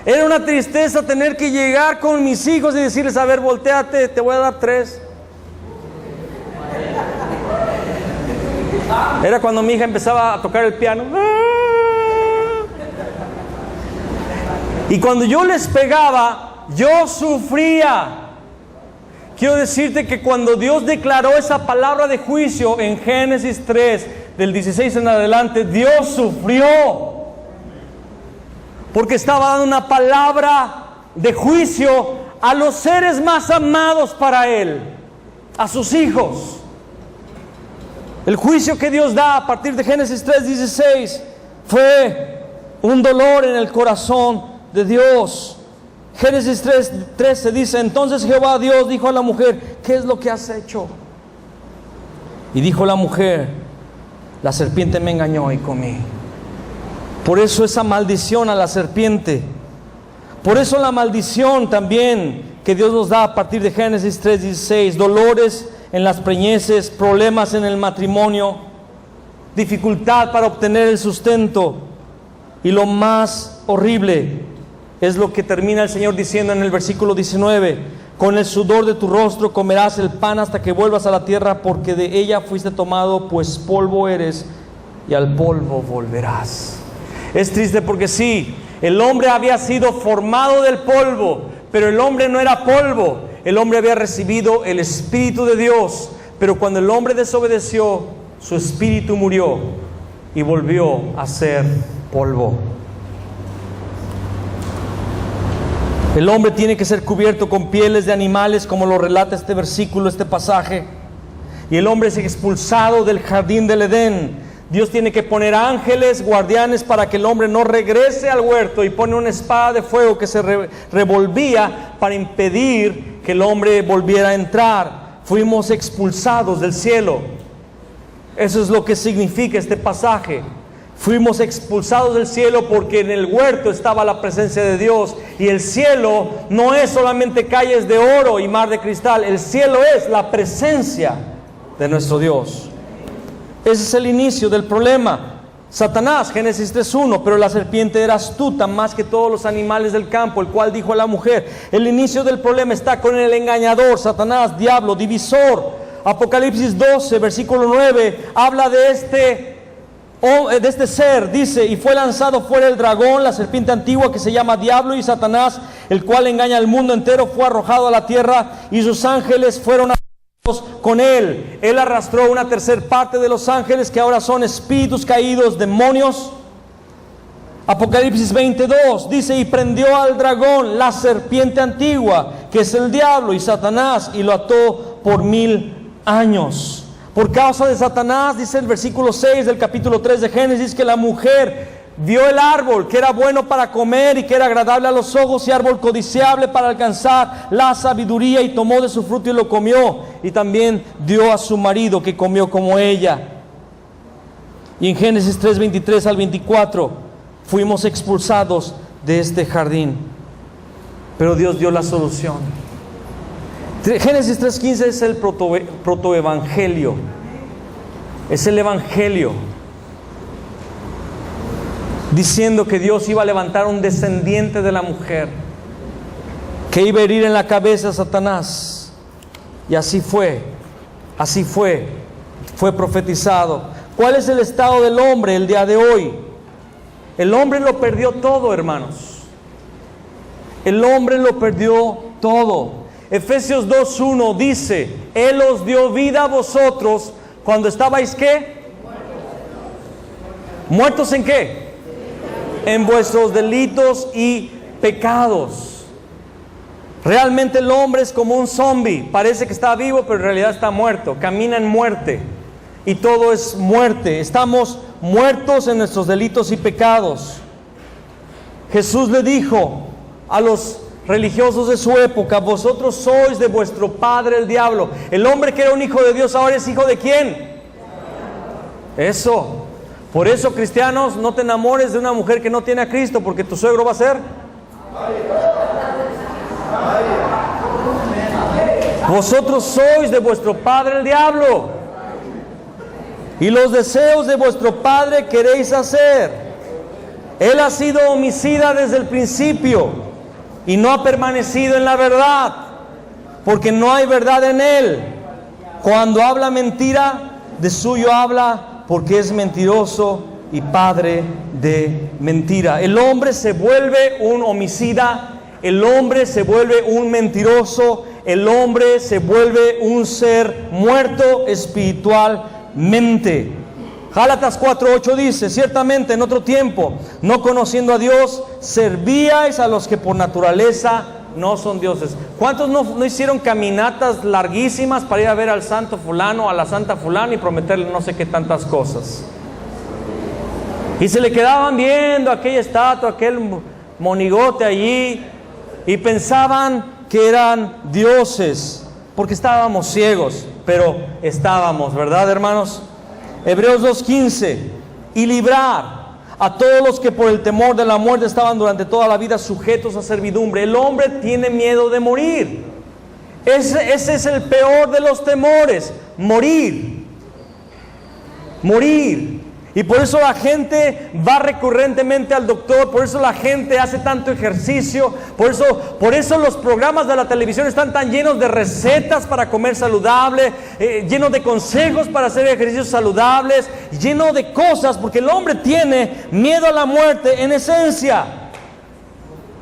Era una tristeza tener que llegar con mis hijos y decirles: a ver, volteate, te voy a dar 3. Era cuando mi hija empezaba a tocar el piano. Y cuando yo les pegaba, yo sufría. Quiero decirte que cuando Dios declaró esa palabra de juicio en Génesis 3, del 16 en adelante, Dios sufrió. Porque estaba dando una palabra de juicio a los seres más amados para Él, a sus hijos. El juicio que Dios da a partir de Génesis 3:16 fue un dolor en el corazón de Dios. Génesis 3:13 dice: entonces Jehová Dios dijo a la mujer: ¿qué es lo que has hecho? Y dijo la mujer: la serpiente me engañó y comí. Por eso esa maldición a la serpiente. Por eso la maldición también que Dios nos da a partir de Génesis 3:16. Dolores en las preñeces, problemas en el matrimonio, dificultad para obtener el sustento. Y lo más horrible es lo que termina el Señor diciendo en el versículo 19: con el sudor de tu rostro comerás el pan hasta que vuelvas a la tierra, porque de ella fuiste tomado, pues polvo eres y al polvo volverás. Es triste porque sí, el hombre había sido formado del polvo, pero el hombre no era polvo. El hombre había recibido el Espíritu de Dios, pero cuando el hombre desobedeció, su espíritu murió y volvió a ser polvo. El hombre tiene que ser cubierto con pieles de animales, como lo relata este versículo, este pasaje. Y el hombre es expulsado del jardín del Edén. Dios tiene que poner ángeles, guardianes, para que el hombre no regrese al huerto, y pone una espada de fuego que se revolvía para impedir que el hombre volviera a entrar. Fuimos expulsados del cielo. Eso es lo que significa este pasaje. Fuimos expulsados del cielo porque en el huerto estaba la presencia de Dios. Y el cielo no es solamente calles de oro y mar de cristal. El cielo es la presencia de nuestro Dios. Ese es el inicio del problema. Satanás, Génesis 3:1, pero la serpiente era astuta más que todos los animales del campo, el cual dijo a la mujer. El inicio del problema está con el engañador, Satanás, diablo, divisor. Apocalipsis 12, versículo 9, habla de este ser, dice, y fue lanzado fuera el dragón, la serpiente antigua que se llama Diablo y Satanás, el cual engaña al mundo entero, fue arrojado a la tierra y sus ángeles fueron con él. Él arrastró una tercera parte de los ángeles que ahora son espíritus caídos, demonios. Apocalipsis 22 dice, y prendió al dragón, la serpiente antigua, que es el diablo y Satanás, y lo ató por 1000 años. Por causa de Satanás, dice el versículo 6 del capítulo 3 de Génesis, que la mujer vio el árbol que era bueno para comer y que era agradable a los ojos y árbol codiciable para alcanzar la sabiduría, y tomó de su fruto y lo comió, y también dio a su marido que comió como ella. Y en Génesis 3, 23 al 24 fuimos expulsados de este jardín, pero Dios dio la solución. Génesis 3:15 es el protoevangelio, es el evangelio diciendo que Dios iba a levantar un descendiente de la mujer que iba a herir en la cabeza a Satanás. Y así fue profetizado. ¿Cuál es el estado del hombre el día de hoy? El hombre lo perdió todo, hermanos. El hombre lo perdió todo. Efesios 2:1 dice, Él os dio vida a vosotros cuando estabais, ¿qué? ¿Muertos en qué? En vuestros delitos y pecados. Realmente el hombre es como un zombie. Parece que está vivo, pero en realidad está muerto. Camina en muerte. Y todo es muerte. Estamos muertos en nuestros delitos y pecados. Jesús le dijo a los religiosos de su época, vosotros sois de vuestro padre el diablo. El hombre que era un hijo de Dios ahora es hijo de ¿quién? Eso. Por eso, cristianos, no te enamores de una mujer que no tiene a Cristo, porque tu suegro va a ser. Vosotros sois de vuestro padre el diablo, y los deseos de vuestro padre queréis hacer. Él ha sido homicida desde el principio y no ha permanecido en la verdad, porque no hay verdad en él. Cuando habla mentira, de suyo habla, porque es mentiroso y padre de mentira. El hombre se vuelve un homicida, el hombre se vuelve un mentiroso, el hombre se vuelve un ser muerto espiritualmente. Gálatas 4:8 dice, ciertamente en otro tiempo, no conociendo a Dios, servíais a los que por naturaleza no son dioses. ¿Cuántos no hicieron caminatas larguísimas para ir a ver al santo fulano, a la santa fulana y prometerle no sé qué tantas cosas? Y se le quedaban viendo aquella estatua, aquel monigote allí, y pensaban que eran dioses, porque estábamos ciegos, pero estábamos, ¿verdad, hermanos? Hebreos 2:15, y librar a todos los que por el temor de la muerte estaban durante toda la vida sujetos a servidumbre. El hombre tiene miedo de morir. Ese es el peor de los temores, morir. Morir. Y por eso la gente va recurrentemente al doctor, por eso la gente hace tanto ejercicio, por eso los programas de la televisión están tan llenos de recetas para comer saludable, llenos de consejos para hacer ejercicios saludables, lleno de cosas, porque el hombre tiene miedo a la muerte en esencia.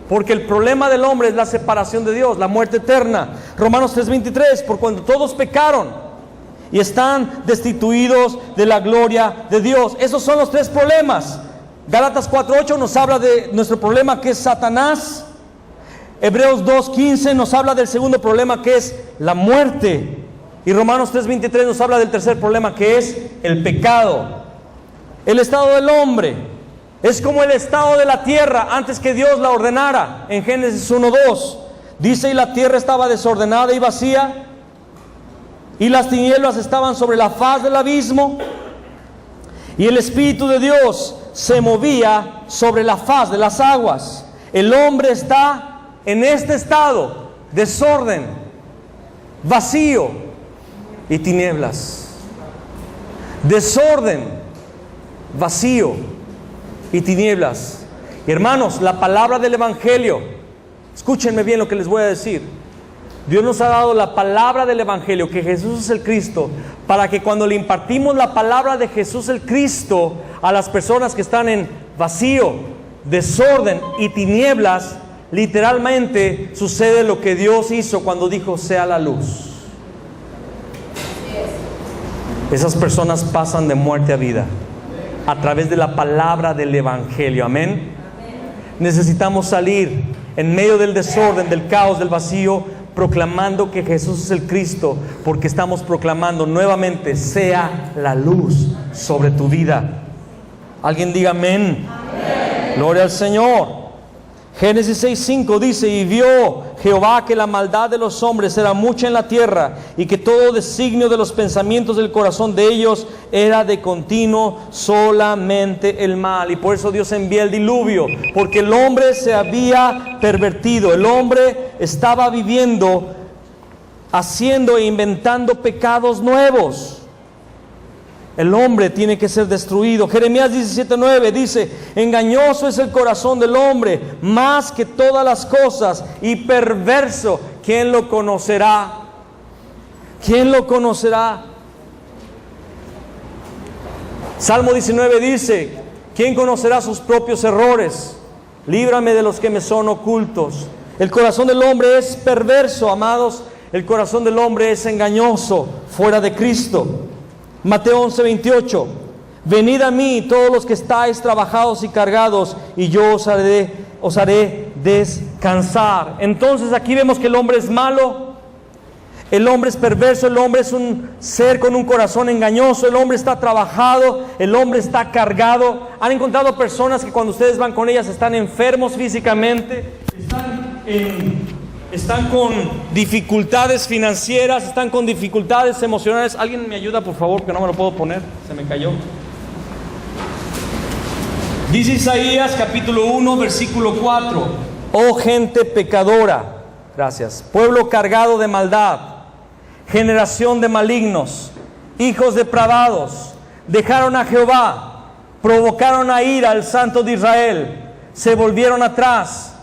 Porque el problema del hombre es la separación de Dios, la muerte eterna. Romanos 3:23, por cuando todos pecaron y están destituidos de la gloria de Dios. Esos son los tres problemas. Gálatas 4:8 nos habla de nuestro problema, que es Satanás. Hebreos 2:15 nos habla del segundo problema, que es la muerte. Y Romanos 3:23 nos habla del tercer problema, que es el pecado. El estado del hombre es como el estado de la tierra antes que Dios la ordenara. En Génesis 1:2 Dice, y la tierra estaba desordenada y vacía, y las tinieblas estaban sobre la faz del abismo, y el Espíritu de Dios se movía sobre la faz de las aguas. El hombre está en este estado: desorden, vacío y tinieblas. Desorden, vacío y tinieblas. Hermanos, la palabra del Evangelio, escúchenme bien lo que les voy a decir. Dios nos ha dado la palabra del Evangelio, que Jesús es el Cristo, para que cuando le impartimos la palabra de Jesús el Cristo a las personas que están en vacío, desorden y tinieblas, literalmente sucede lo que Dios hizo cuando dijo: sea la luz. Esas personas pasan de muerte a vida a través de la palabra del Evangelio. Amén. Necesitamos salir en medio del desorden, del caos, del vacío, proclamando que Jesús es el Cristo, porque estamos proclamando nuevamente: sea la luz sobre tu vida. Alguien diga amén. Amén. Gloria al Señor. Génesis 6:5 dice: y vio Jehová que la maldad de los hombres era mucha en la tierra, y que todo designio de los pensamientos del corazón de ellos era de continuo solamente el mal. Y por eso Dios envía el diluvio, porque el hombre se había pervertido. El hombre estaba viviendo, haciendo e inventando pecados nuevos. El hombre tiene que ser destruido. Jeremías 17:9 dice: engañoso es el corazón del hombre más que todas las cosas, y perverso. ¿Quién lo conocerá? ¿Quién lo conocerá? Salmo 19 dice: ¿quién conocerá sus propios errores? Líbrame de los que me son ocultos. El corazón del hombre es perverso, amados. El corazón del hombre es engañoso, fuera de Cristo. Mateo 11:28: venid a mí todos los que estáis trabajados y cargados, y yo os haré descansar. Entonces aquí vemos que el hombre es malo, el hombre es perverso, el hombre es un ser con un corazón engañoso, el hombre está trabajado, el hombre está cargado. ¿Han encontrado personas que cuando ustedes van con ellas están enfermos físicamente, están con dificultades financieras, están con dificultades emocionales? ¿Alguien me ayuda, por favor? Que no me lo puedo poner, se me cayó. Dice Isaías capítulo 1 versículo 4: oh gente pecadora, gracias, pueblo cargado de maldad, generación de malignos, hijos depravados, dejaron a Jehová, provocaron a ira al Santo de Israel, se volvieron atrás.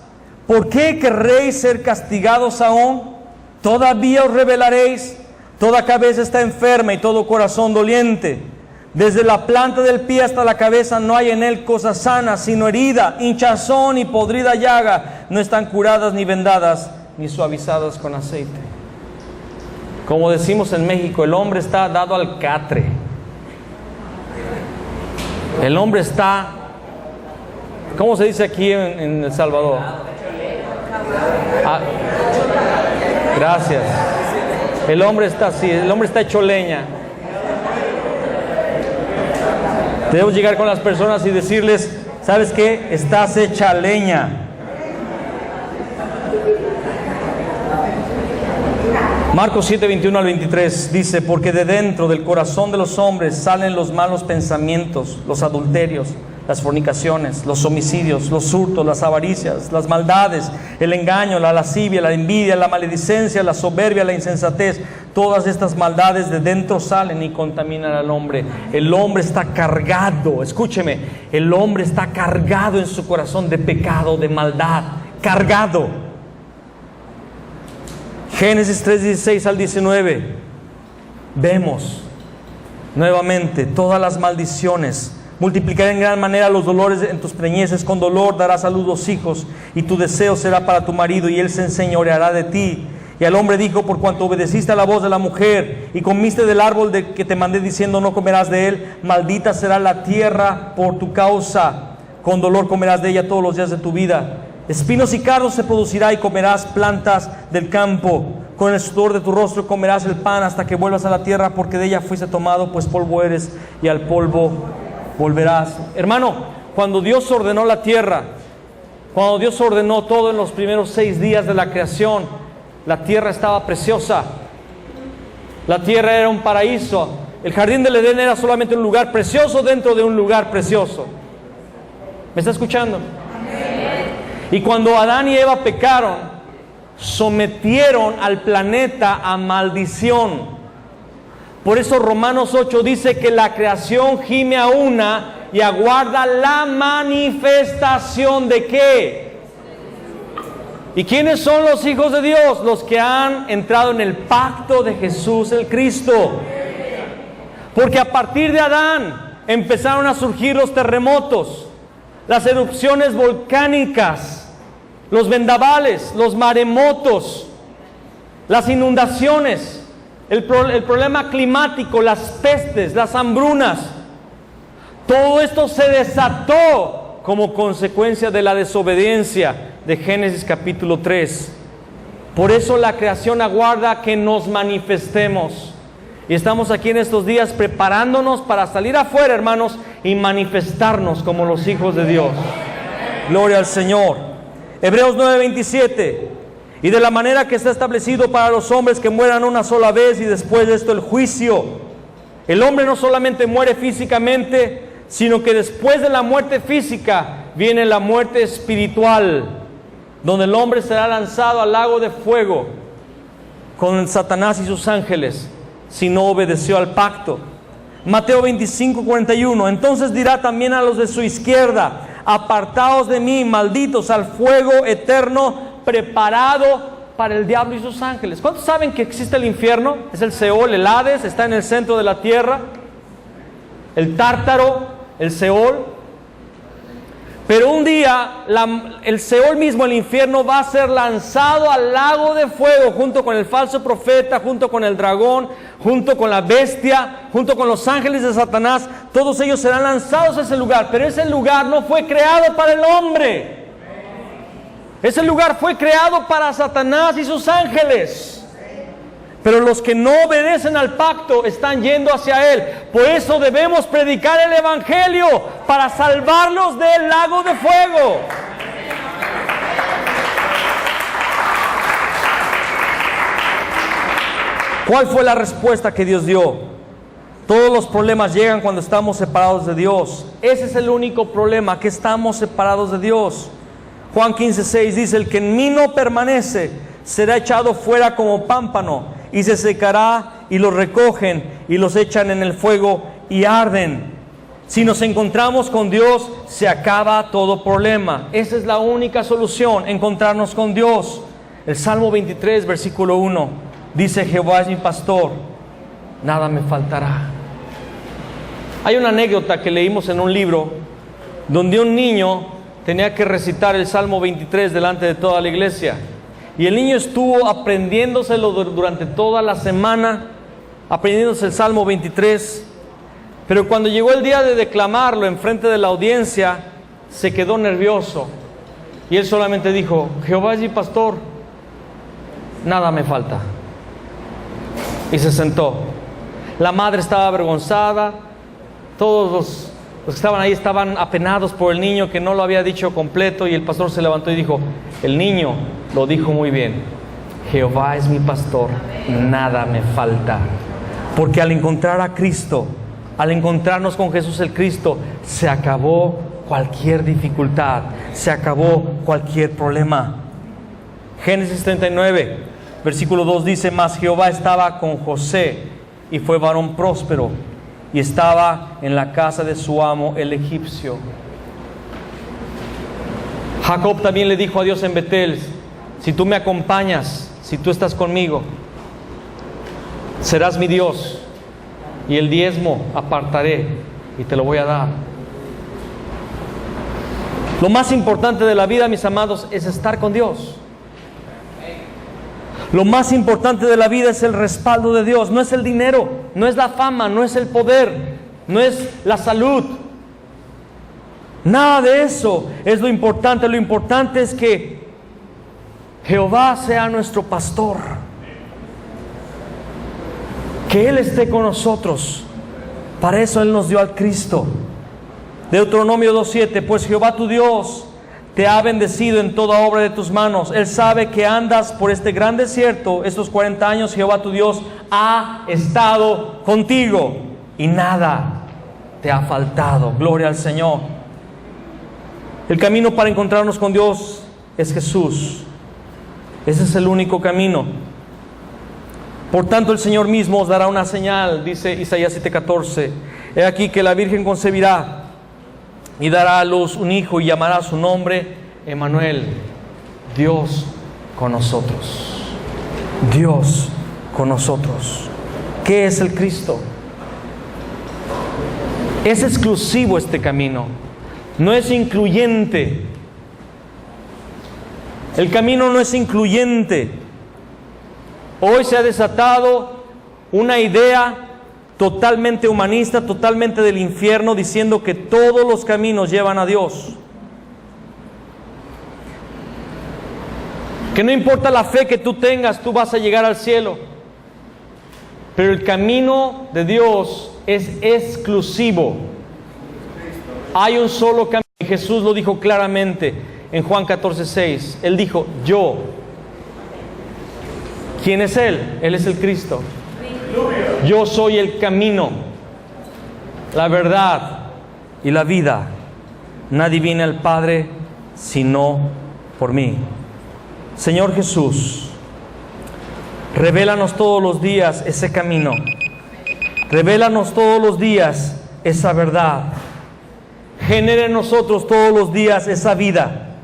¿Por qué querréis ser castigados aún? ¿Todavía os rebelaréis? Toda cabeza está enferma y todo corazón doliente. Desde la planta del pie hasta la cabeza no hay en él cosa sana, sino herida, hinchazón y podrida llaga. No están curadas ni vendadas, ni suavizadas con aceite. Como decimos en México, el hombre está dado al catre. El hombre está, ¿cómo se dice aquí en El Salvador? Gracias. El hombre está así, el hombre está hecho leña. Debemos llegar con las personas y decirles: ¿sabes qué? Estás hecha leña. Marcos 7:21 al 23 dice: porque de dentro del corazón de los hombres salen los malos pensamientos, los adulterios, las fornicaciones, los homicidios, los hurtos, las avaricias, las maldades, el engaño, la lascivia, la envidia, la maledicencia, la soberbia, la insensatez. Todas estas maldades de dentro salen y contaminan al hombre. El hombre está cargado, escúcheme, el hombre está cargado en su corazón de pecado, de maldad, cargado. Génesis 3:16 al 19 vemos nuevamente todas las maldiciones. Multiplicaré en gran manera los dolores en tus preñeces, con dolor darás a luz los hijos, y tu deseo será para tu marido, y él se enseñoreará de ti. Y al hombre dijo: por cuanto obedeciste a la voz de la mujer, y comiste del árbol de que te mandé diciendo: no comerás de él, maldita será la tierra por tu causa, con dolor comerás de ella todos los días de tu vida. Espinos y cardos se producirá, y comerás plantas del campo. Con el sudor de tu rostro comerás el pan hasta que vuelvas a la tierra, porque de ella fuiste tomado, pues polvo eres, y al polvo volverás. Hermano, cuando Dios ordenó la tierra, Cuando Dios ordenó todo en los primeros 6 días de la creación, la tierra estaba preciosa. La tierra era un paraíso. El jardín del Edén era solamente un lugar precioso dentro de un lugar precioso. ¿Me está escuchando? Y cuando Adán y Eva pecaron, sometieron al planeta a maldición. Por eso Romanos 8 dice que la creación gime a una y aguarda la manifestación ¿de qué? ¿Y quiénes son los hijos de Dios? Los que han entrado en el pacto de Jesús el Cristo. Porque a partir de Adán empezaron a surgir los terremotos, las erupciones volcánicas, los vendavales, los maremotos, las inundaciones, el problema climático, las pestes, las hambrunas. Todo esto se desató como consecuencia de la desobediencia de Génesis capítulo 3. Por eso la creación aguarda que nos manifestemos. Y estamos aquí en estos días preparándonos para salir afuera, hermanos, y manifestarnos como los hijos de Dios. Gloria al Señor. Hebreos 9:27. Y de la manera que está establecido para los hombres que mueran una sola vez y después de esto el juicio. El hombre no solamente muere físicamente, sino que después de la muerte física viene la muerte espiritual, donde el hombre será lanzado al lago de fuego con Satanás y sus ángeles, si no obedeció al pacto. Mateo 25:41. Entonces dirá también a los de su izquierda: apartaos de mí, malditos, al fuego eterno preparado para el diablo y sus ángeles. ¿Cuántos saben que existe el infierno? Es el Seol, el Hades, está en el centro de la tierra. El Tártaro, el Seol. Pero un día el Seol mismo, el infierno, va a ser lanzado al lago de fuego junto con el falso profeta, junto con el dragón, junto con la bestia, junto con los ángeles de Satanás. Todos ellos serán lanzados a ese lugar. Pero ese lugar no fue creado para el hombre. Ese lugar fue creado para Satanás y sus ángeles. Pero los que no obedecen al pacto están yendo hacia él. Por eso debemos predicar el evangelio para salvarlos del lago de fuego. ¿Cuál fue la respuesta que Dios dio? Todos los problemas llegan cuando estamos separados de Dios. Ese es el único problema, que estamos separados de Dios. Juan 15:6 dice: el que en mí no permanece será echado fuera como pámpano, y se secará, y los recogen y los echan en el fuego y arden. Si nos encontramos con Dios, se acaba todo problema. Esa es la única solución, encontrarnos con Dios. El Salmo 23, versículo 1, dice: Jehová es mi pastor, nada me faltará. Hay una anécdota que leímos en un libro, donde un niño tenía que recitar el Salmo 23 delante de toda la iglesia. Y el niño estuvo aprendiéndoselo durante toda la semana, aprendiéndose el Salmo 23. Pero cuando llegó el día de declamarlo en frente de la audiencia, se quedó nervioso. Y él solamente dijo: Jehová es mi pastor, nada me falta. Y se sentó. La madre estaba avergonzada. Todos los que estaban ahí estaban apenados por el niño que no lo había dicho completo. Y el pastor se levantó y dijo: el niño lo dijo muy bien. Jehová es mi pastor, nada me falta. Porque al encontrar a Cristo, al encontrarnos con Jesús el Cristo, se acabó cualquier dificultad, se acabó cualquier problema. Génesis 39, versículo 2 dice: mas Jehová estaba con José, y fue varón próspero, y estaba en la casa de su amo el egipcio. Jacob también le dijo a Dios en Betel: si tú me acompañas, si tú estás conmigo, serás mi Dios, y el diezmo apartaré y te lo voy a dar. Lo más importante de la vida, mis amados, es estar con Dios. Lo más importante de la vida es el respaldo de Dios. No es el dinero, no es la fama, no es el poder, no es la salud. Nada de eso es lo importante. Lo importante es que Jehová sea nuestro pastor, que Él esté con nosotros. Para eso Él nos dio al Cristo. Deuteronomio 2:7: pues Jehová tu Dios te ha bendecido en toda obra de tus manos. Él sabe que andas por este gran desierto. Estos 40 años Jehová tu Dios ha estado contigo y nada te ha faltado. Gloria al Señor. El camino para encontrarnos con Dios es Jesús. Ese es el único camino. Por tanto, el Señor mismo os dará una señal, dice Isaías 7:14. He aquí que la Virgen concebirá y dará a luz un hijo y llamará su nombre Emmanuel, Dios con nosotros. Dios con nosotros. ¿Qué es el Cristo? Es exclusivo este camino, no es incluyente. El camino no es incluyente. Hoy se ha desatado una idea totalmente humanista, totalmente del infierno, diciendo que todos los caminos llevan a Dios. Que no importa la fe que tú tengas, tú vas a llegar al cielo. Pero el camino de Dios es exclusivo. Hay un solo camino. Jesús lo dijo claramente en Juan 14:6. Él dijo, yo. ¿Quién es Él? Él es el Cristo. Yo soy el camino, la verdad y la vida. Nadie viene al Padre sino por mí. Señor Jesús, revélanos todos los días ese camino. Revélanos todos los días esa verdad. Genera en nosotros todos los días esa vida.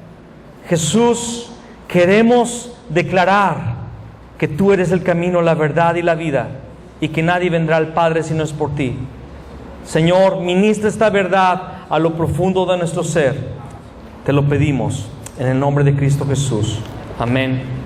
Jesús, queremos declarar que tú eres el camino, la verdad y la vida, y que nadie vendrá al Padre si no es por ti. Señor, ministra esta verdad a lo profundo de nuestro ser. Te lo pedimos en el nombre de Cristo Jesús. Amén.